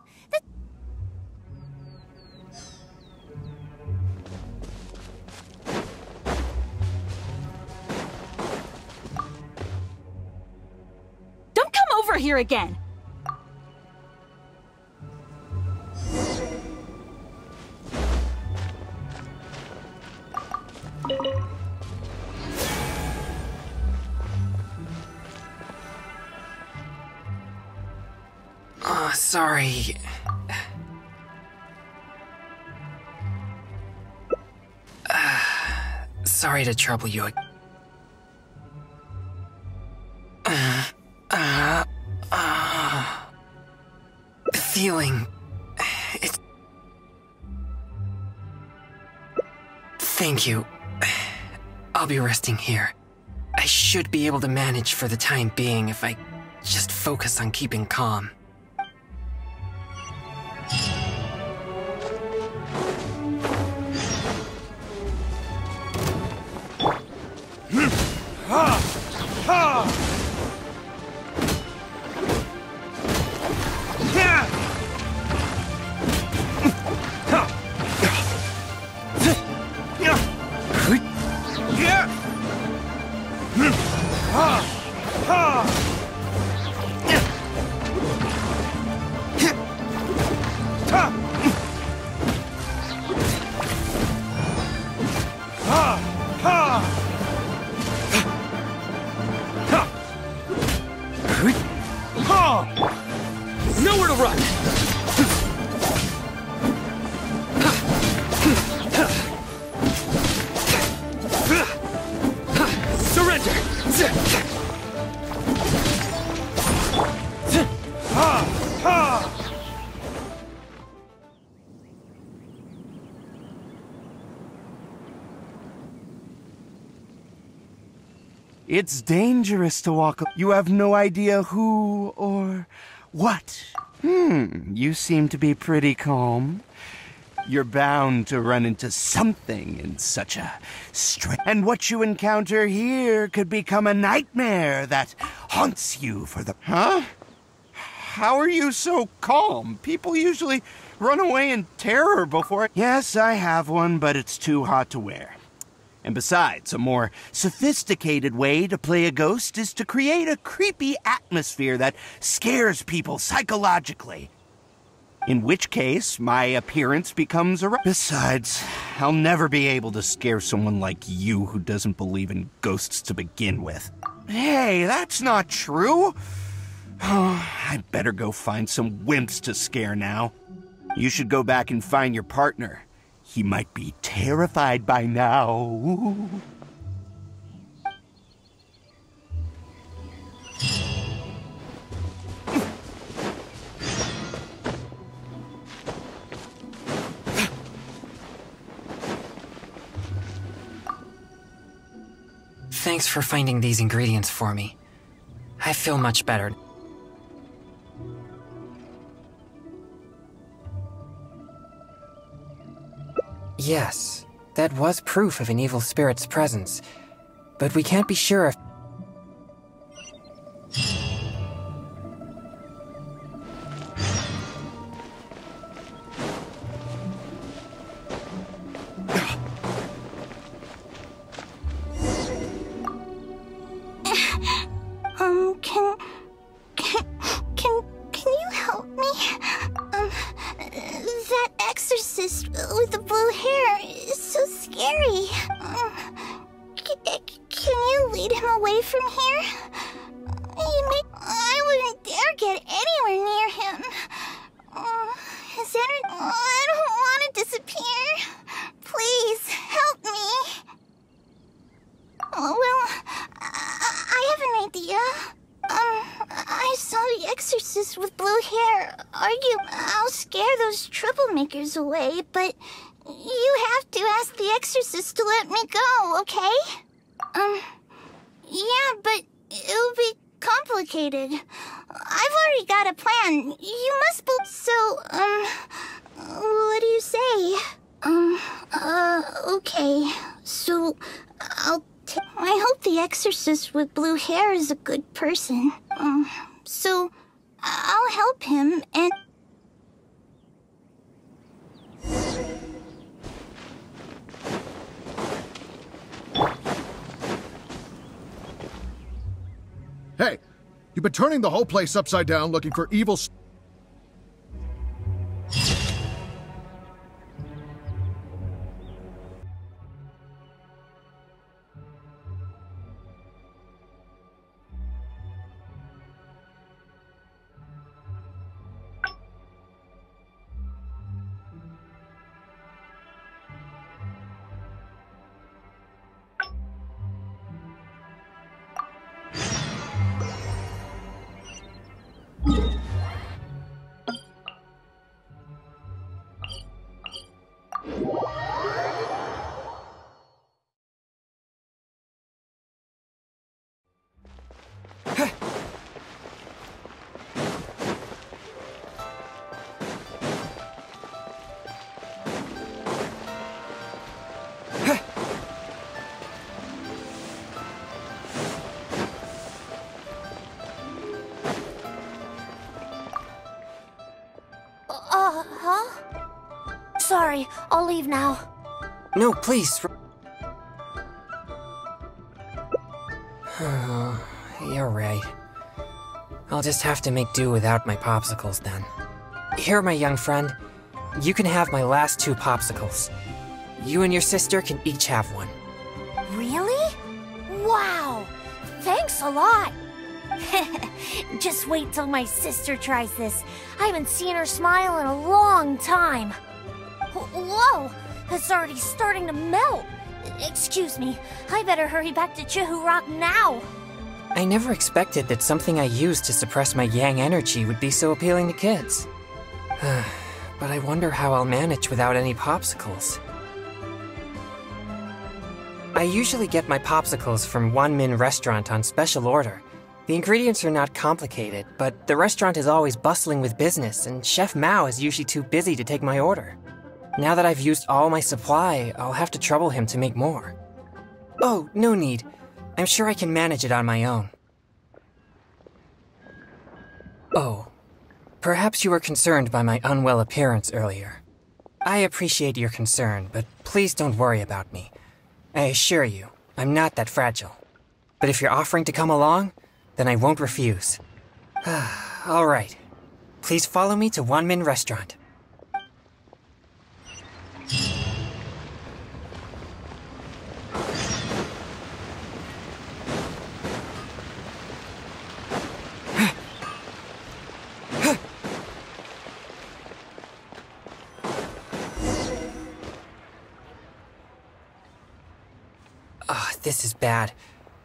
[SPEAKER 5] Don't come over here again!
[SPEAKER 1] Sorry. Sorry to trouble you. The feeling... It's... Thank you. I'll be resting here. I should be able to manage for the time being if I just focus on keeping calm.
[SPEAKER 7] Nowhere to run! Surrender!
[SPEAKER 9] It's dangerous to walk. You have no idea who or what. You seem to be pretty calm. You're bound to run into something in such a and what you encounter here could become a nightmare that haunts you for the... Huh? How are you so calm? People usually run away in terror before... Yes, I have one, but it's too hot to wear. And besides, a more sophisticated way to play a ghost is to create a creepy atmosphere that scares people psychologically. In which case, my appearance becomes a... Besides, I'll never be able to scare someone like you who doesn't believe in ghosts to begin with. Hey, that's not true. Oh, I'd better go find some wimps to scare now. You should go back and find your partner. He might be terrified by now.
[SPEAKER 1] Thanks for finding these ingredients for me. I feel much better. Yes, that was proof of an evil spirit's presence, but we can't be sure if...
[SPEAKER 2] Can you help me? That exorcist with the blue hair is so scary. Can you lead him away from here? I wouldn't dare get anywhere near him. His energy... I don't want to disappear. Please, help me. Well, I have an idea. I saw the exorcist with blue hair argue I'll scare those troublemakers away, but you have to ask the exorcist to let me go, okay? Yeah, but it'll be complicated. I've already got a plan. You must so, what do you say?
[SPEAKER 10] exorcist with blue hair is a good person. So I'll help him and...
[SPEAKER 8] Hey, you've been turning the whole place upside down looking for evil...
[SPEAKER 2] Sorry, I'll leave now.
[SPEAKER 1] No, please. You're right. I'll just have to make do without my popsicles then. Here, my young friend. You can have my last 2 popsicles. You and your sister can each have one.
[SPEAKER 2] Really? Wow! Thanks a lot! Just wait till my sister tries this. I haven't seen her smile in a long time. Whoa! It's already starting to melt! Excuse me, I better hurry back to Chihu Rock now!
[SPEAKER 1] I never expected that something I used to suppress my yang energy would be so appealing to kids. But I wonder how I'll manage without any popsicles. I usually get my popsicles from Wanmin Restaurant on special order. The ingredients are not complicated, but the restaurant is always bustling with business, and Chef Mao is usually too busy to take my order. Now that I've used all my supply, I'll have to trouble him to make more. Oh, no need. I'm sure I can manage it on my own. Oh, perhaps you were concerned by my unwell appearance earlier. I appreciate your concern, but please don't worry about me. I assure you, I'm not that fragile. But if you're offering to come along, then I won't refuse. All right. Please follow me to Wanmin Restaurant. This is bad.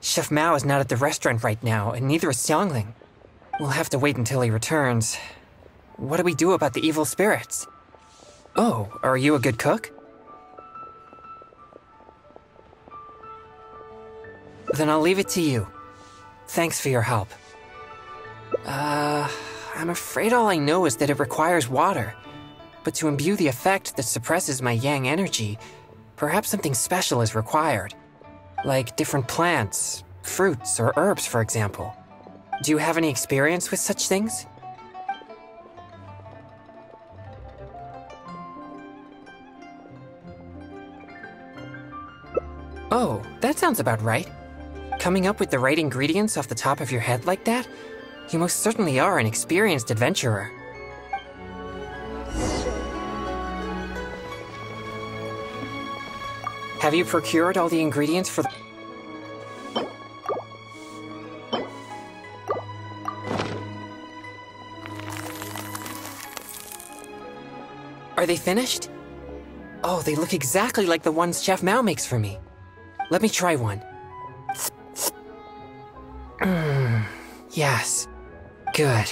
[SPEAKER 1] Chef Mao is not at the restaurant right now, and neither is Xiangling. We'll have to wait until he returns. What do we do about the evil spirits? Oh, are you a good cook? Then I'll leave it to you. Thanks for your help. I'm afraid all I know is that it requires water. But to imbue the effect that suppresses my yang energy, perhaps something special is required. Like different plants, fruits, or herbs, for example. Do you have any experience with such things? Oh, that sounds about right. Coming up with the right ingredients off the top of your head like that? You most certainly are an experienced adventurer. Have you procured all the ingredients for the... Are they finished? Oh, they look exactly like the ones Chef Mao makes for me. Let me try one. Yes. Good.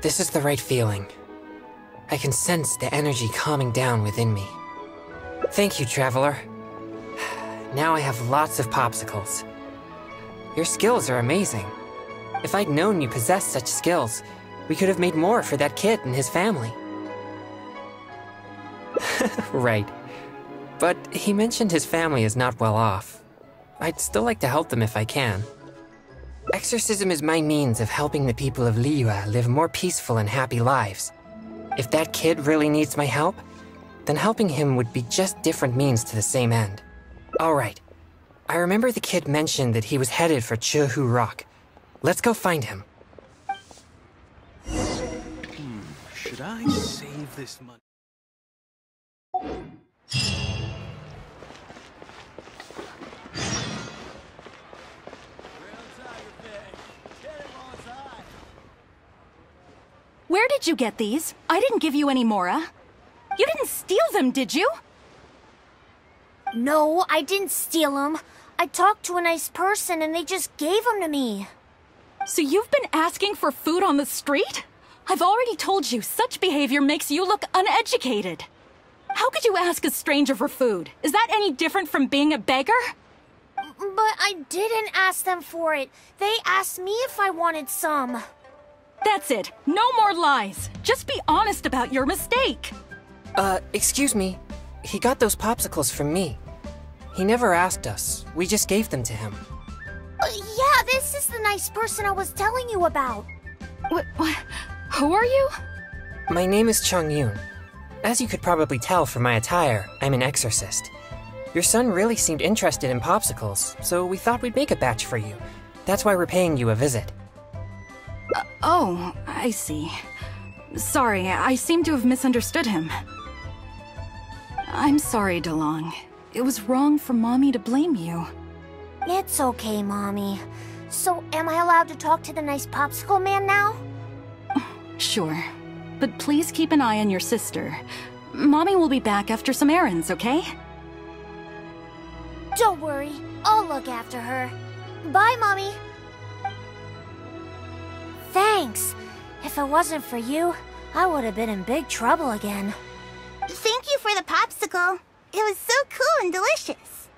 [SPEAKER 1] This is the right feeling. I can sense the energy calming down within me. Thank you, Traveler. Now I have lots of popsicles. Your skills are amazing. If I'd known you possessed such skills, we could have made more for that kid and his family. Right. But he mentioned his family is not well off. I'd still like to help them if I can. Exorcism is my means of helping the people of Liyue live more peaceful and happy lives. If that kid really needs my help, then helping him would be just different means to the same end. Alright. I remember the kid mentioned that he was headed for Chongyu Rock. Let's go find him.
[SPEAKER 7] Should I save this money?
[SPEAKER 5] Where did you get these? I didn't give you any, Mora. You didn't steal them, did you?
[SPEAKER 2] No, I didn't steal them. I talked to a nice person and they just gave them to me.
[SPEAKER 5] So you've been asking for food on the street? I've already told you, such behavior makes you look uneducated. How could you ask a stranger for food? Is that any different from being a beggar?
[SPEAKER 2] But I didn't ask them for it. They asked me if I wanted some.
[SPEAKER 5] That's it. No more lies. Just be honest about your mistake.
[SPEAKER 1] Excuse me. He got those popsicles from me. He never asked us. We just gave them to him.
[SPEAKER 2] Yeah, this is the nice person I was telling you about.
[SPEAKER 5] What? Who are you?
[SPEAKER 1] My name is Chongyu. As you could probably tell from my attire, I'm an exorcist. Your son really seemed interested in popsicles, so we thought we'd make a batch for you. That's why we're paying you a visit.
[SPEAKER 5] Oh, I see. Sorry, I seem to have misunderstood him. I'm sorry, DeLong. It was wrong for Mommy to blame you.
[SPEAKER 2] It's okay, Mommy. So, am I allowed to talk to the nice popsicle man now?
[SPEAKER 5] Sure. But please keep an eye on your sister. Mommy will be back after some errands, okay?
[SPEAKER 2] Don't worry. I'll look after her. Bye, Mommy. Thanks. If it wasn't for you, I would have been in big trouble again.
[SPEAKER 10] Thank you for the popsicle. It was so cool and delicious.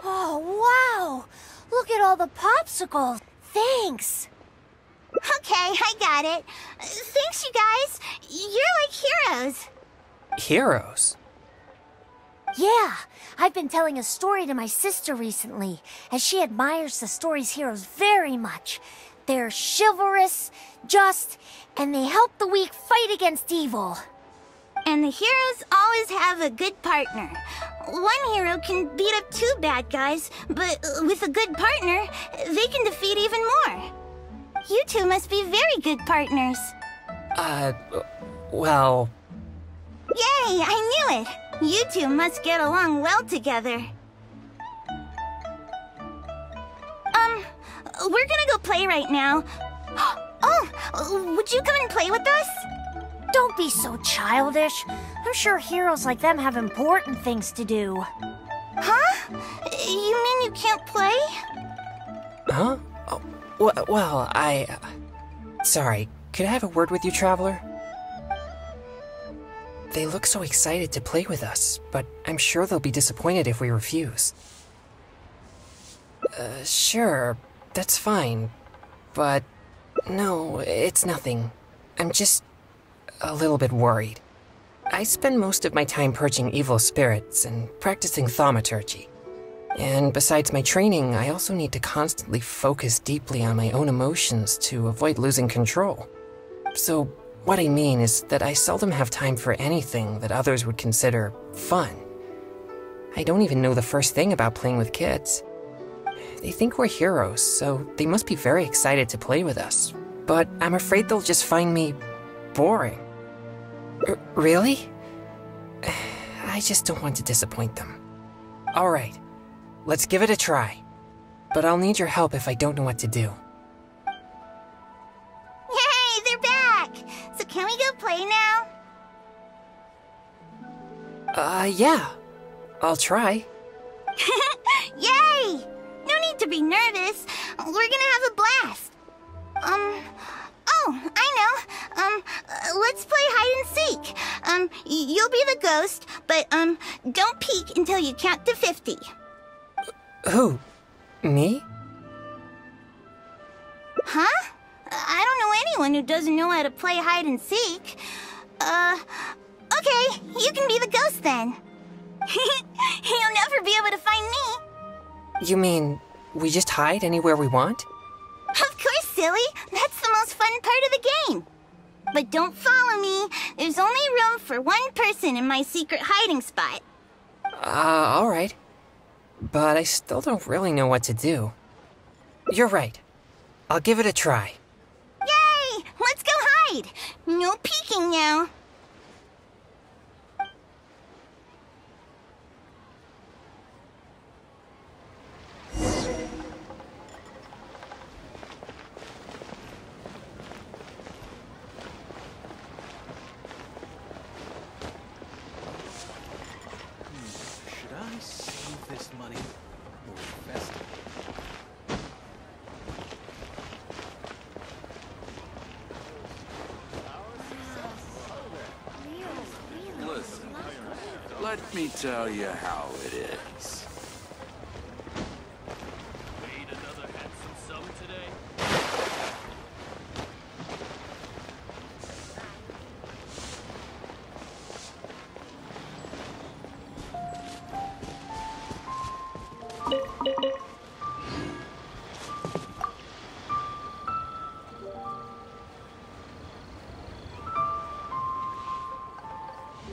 [SPEAKER 2] Oh, wow! Look at all the popsicles. Thanks.
[SPEAKER 10] Okay, I got it. Thanks, you guys. You're like heroes.
[SPEAKER 1] Heroes?
[SPEAKER 2] Yeah, I've been telling a story to my sister recently, and she admires the story's heroes very much. They're chivalrous, just, and they help the weak fight against evil.
[SPEAKER 10] And the heroes always have a good partner. One hero can beat up two bad guys, but with a good partner, they can defeat even more. You two must be very good partners.
[SPEAKER 1] Well...
[SPEAKER 10] Yay, I knew it! You two must get along well together. We're gonna go play right now. Oh, would you come and play with us?
[SPEAKER 2] Don't be so childish. I'm sure heroes like them have important things to do.
[SPEAKER 10] Huh? You mean you can't play?
[SPEAKER 1] Huh? Oh, well, Sorry, could I have a word with you, Traveler? They look so excited to play with us, but I'm sure they'll be disappointed if we refuse. Sure, that's fine. But no, it's nothing. I'm just a little bit worried. I spend most of my time purging evil spirits and practicing thaumaturgy. And besides my training, I also need to constantly focus deeply on my own emotions to avoid losing control. So, what I mean is that I seldom have time for anything that others would consider fun. I don't even know the first thing about playing with kids. They think we're heroes, so they must be very excited to play with us. But I'm afraid they'll just find me boring. Really? I just don't want to disappoint them. Alright, let's give it a try. But I'll need your help if I don't know what to do.
[SPEAKER 10] Yay, they're back! So can we go play now?
[SPEAKER 1] Yeah. I'll try.
[SPEAKER 10] Yay! No need to be nervous. We're gonna have a blast. Oh, I know. Let's play hide and seek. You'll be the ghost, but, don't peek until you count to 50.
[SPEAKER 1] Who? Me?
[SPEAKER 10] Huh? I don't know anyone who doesn't know how to play hide and seek. Okay, you can be the ghost then. You'll never be able to find me.
[SPEAKER 1] You mean, we just hide anywhere we want?
[SPEAKER 10] Of course, silly. That's the most fun part of the game. But don't follow me. There's only room for one person in my secret hiding spot.
[SPEAKER 1] Alright. But I still don't really know what to do. You're right. I'll give it a try.
[SPEAKER 10] Yay! Let's go hide! No peeking now.
[SPEAKER 7] Should I save this money or invest it?
[SPEAKER 11] Listen, let me tell you how it is.
[SPEAKER 12] Made another handsome sum today.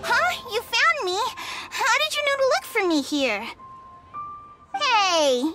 [SPEAKER 10] Huh? You found me? How did you know to look for me here? Hey!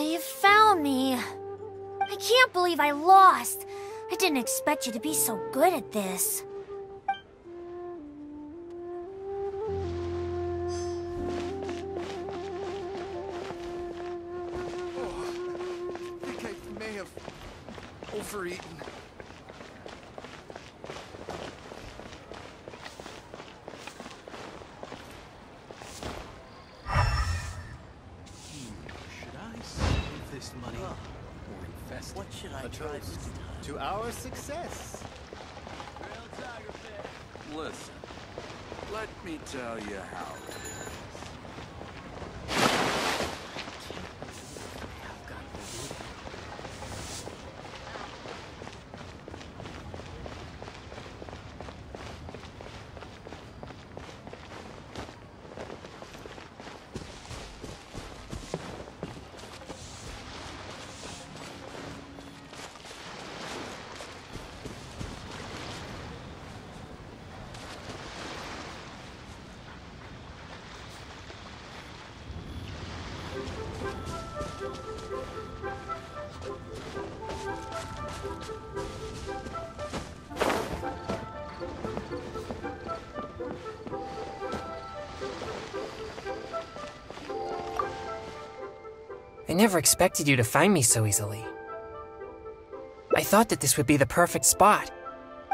[SPEAKER 2] You found me. I can't believe I lost. I didn't expect you to be so good at this.
[SPEAKER 9] I think I may have overeaten.
[SPEAKER 7] Should I save this money or invest it?
[SPEAKER 12] What should I try this time?
[SPEAKER 13] To our success.
[SPEAKER 11] Listen, let me tell you how it is.
[SPEAKER 1] I never expected you to find me so easily. I thought that this would be the perfect spot.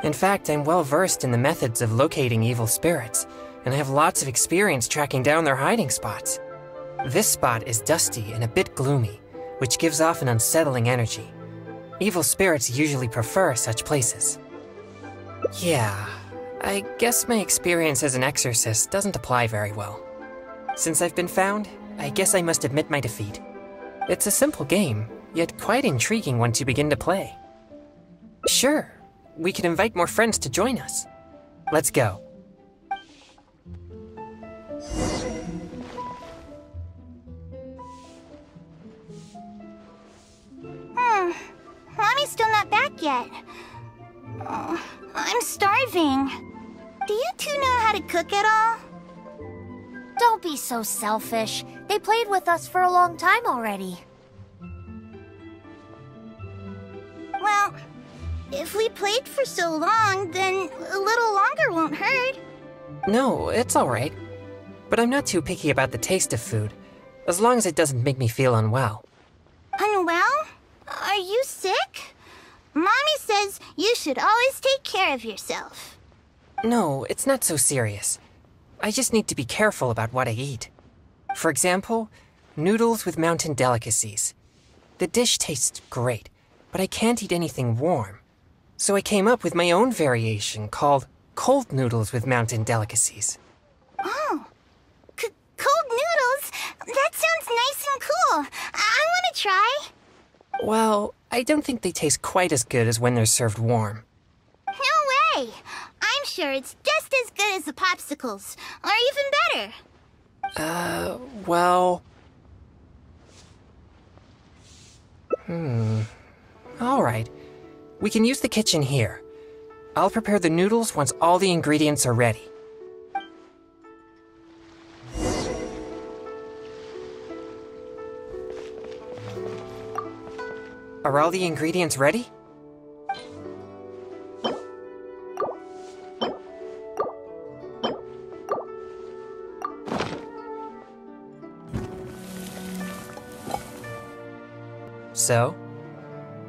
[SPEAKER 1] In fact, I'm well versed in the methods of locating evil spirits, and I have lots of experience tracking down their hiding spots. This spot is dusty and a bit gloomy, which gives off an unsettling energy. Evil spirits usually prefer such places. Yeah, I guess my experience as an exorcist doesn't apply very well. Since I've been found, I guess I must admit my defeat. It's a simple game, yet quite intriguing once you begin to play. Sure, we could invite more friends to join us. Let's go.
[SPEAKER 10] Mommy's still not back yet. Oh, I'm starving. Do you two know how to cook at all?
[SPEAKER 2] Don't be so selfish. They played with us for a long time already.
[SPEAKER 10] Well, if we played for so long, then a little longer won't hurt.
[SPEAKER 1] No, it's alright. But I'm not too picky about the taste of food, as long as it doesn't make me feel unwell.
[SPEAKER 10] Unwell? Are you sick? Mommy says you should always take care of yourself.
[SPEAKER 1] No, it's not so serious. I just need to be careful about what I eat. For example, noodles with mountain delicacies. The dish tastes great, but I can't eat anything warm. So I came up with my own variation called cold noodles with mountain delicacies.
[SPEAKER 10] Oh, cold noodles? That sounds nice and cool. I want to try.
[SPEAKER 1] Well, I don't think they taste quite as good as when they're served warm.
[SPEAKER 10] No way! I'm sure it's just as good as the popsicles, or even better.
[SPEAKER 1] Well... Alright. We can use the kitchen here. I'll prepare the noodles once all the ingredients are ready. Are all the ingredients ready? So,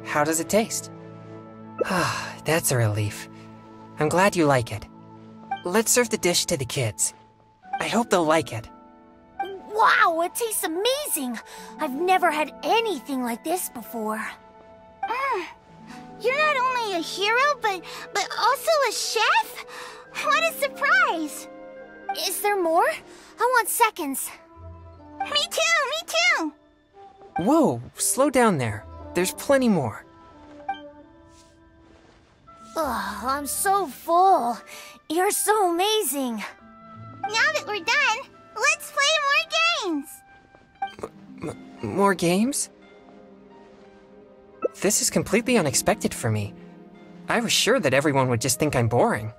[SPEAKER 1] how does it taste? Ah, that's a relief. I'm glad you like it. Let's serve the dish to the kids. I hope they'll like it.
[SPEAKER 2] Wow, it tastes amazing! I've never had anything like this before.
[SPEAKER 10] You're not only a hero, but also a chef? What a surprise!
[SPEAKER 2] Is there more? I want seconds.
[SPEAKER 10] Me too!
[SPEAKER 1] Whoa, slow down there. There's plenty more.
[SPEAKER 2] Ugh, I'm so full. You're so amazing.
[SPEAKER 10] Now that we're done, let's play more games!
[SPEAKER 1] More games? This is completely unexpected for me. I was sure that everyone would just think I'm boring.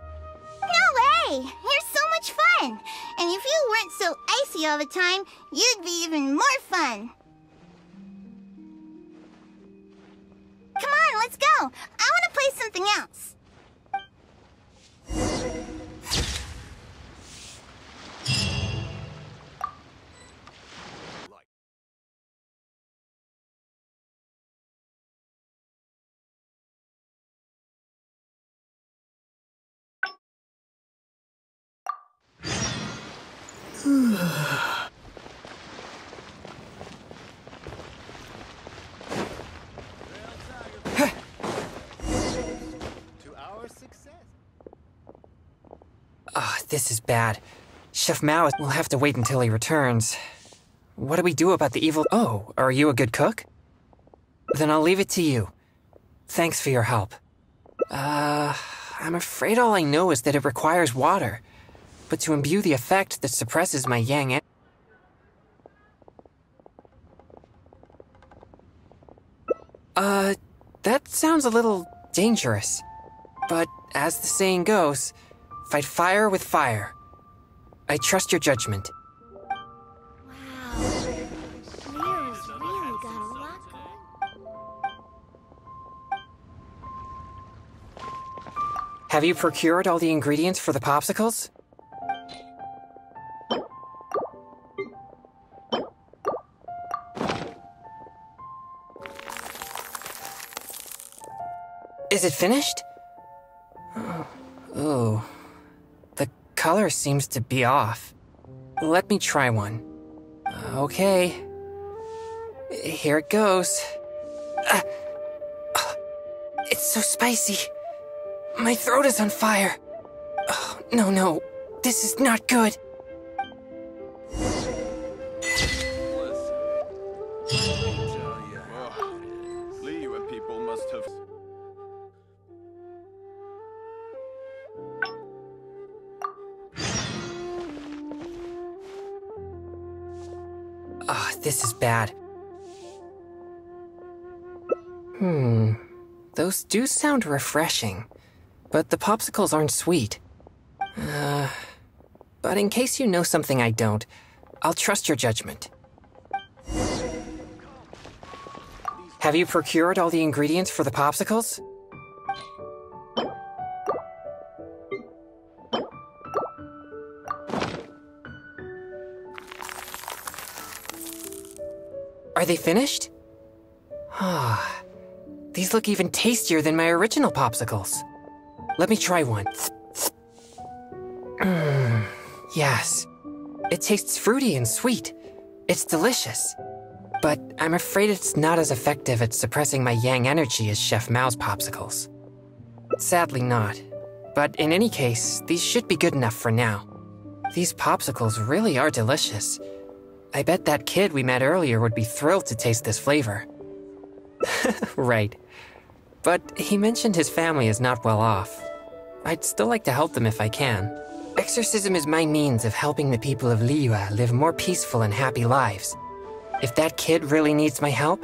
[SPEAKER 10] No way! You're so much fun! And if you weren't so icy all the time, you'd be even more fun. Come on, let's go! I want to play something else.
[SPEAKER 1] This is bad. Chef Mao will have to wait until he returns. What do we do about the evil— Oh, are you a good cook? Then I'll leave it to you. Thanks for your help. I'm afraid all I know is that it requires water. But to imbue the effect that suppresses my yang— that sounds a little dangerous. But as the saying goes, fight fire with fire. I trust your judgment.
[SPEAKER 2] Wow. Mira's really got a lot going.
[SPEAKER 1] Have you procured all the ingredients for the popsicles? Is it finished? Oh. The color seems to be off. Let me try one. Okay. Here it goes. It's so spicy. My throat is on fire. Oh, no. This is not good.
[SPEAKER 13] Lee, when people must have...
[SPEAKER 1] This is bad. Those do sound refreshing, but the popsicles aren't sweet. But in case you know something I don't, I'll trust your judgment. Have you procured all the ingredients for the popsicles? Are they finished? These look even tastier than my original popsicles. Let me try one. Yes. It tastes fruity and sweet. It's delicious. But I'm afraid it's not as effective at suppressing my yang energy as Chef Mao's popsicles. Sadly not. But in any case, these should be good enough for now. These popsicles really are delicious. I bet that kid we met earlier would be thrilled to taste this flavor. Right. But he mentioned his family is not well off. I'd still like to help them if I can. Exorcism is my means of helping the people of Liyue live more peaceful and happy lives. If that kid really needs my help,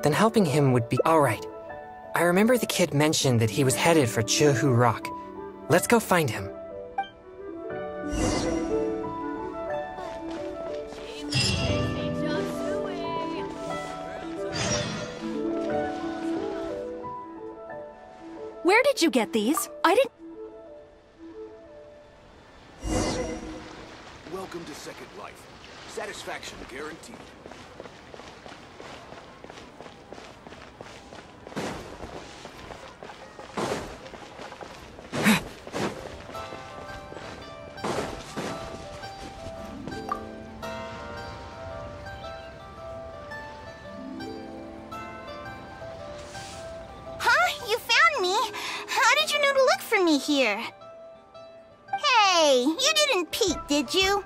[SPEAKER 1] then helping him would be alright. I remember the kid mentioned that he was headed for Chica-Chu Rock. Let's go find him.
[SPEAKER 5] Where did you get these? I didn't...
[SPEAKER 14] Welcome to Second Life. Satisfaction guaranteed.
[SPEAKER 10] Here. Hey, you didn't peek, did you?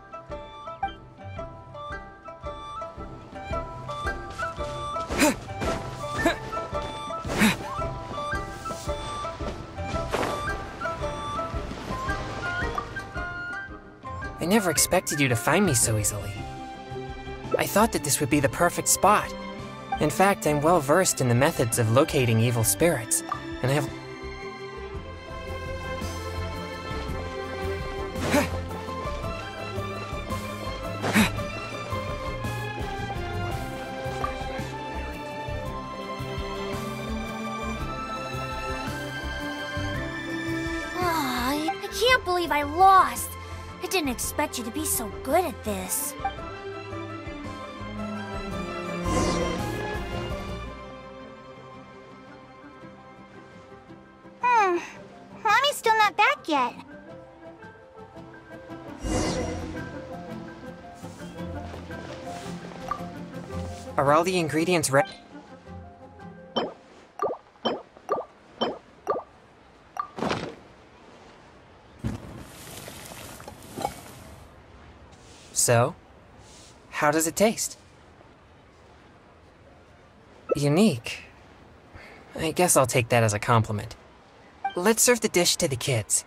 [SPEAKER 1] I never expected you to find me so easily. I thought that this would be the perfect spot. In fact, I'm well versed in the methods of locating evil spirits, and I have...
[SPEAKER 2] I can't believe I lost. I didn't expect you to be so good at this.
[SPEAKER 10] Mommy's still not back yet.
[SPEAKER 1] Are all the ingredients ready? So, how does it taste? Unique. I guess I'll take that as a compliment. Let's serve the dish to the kids.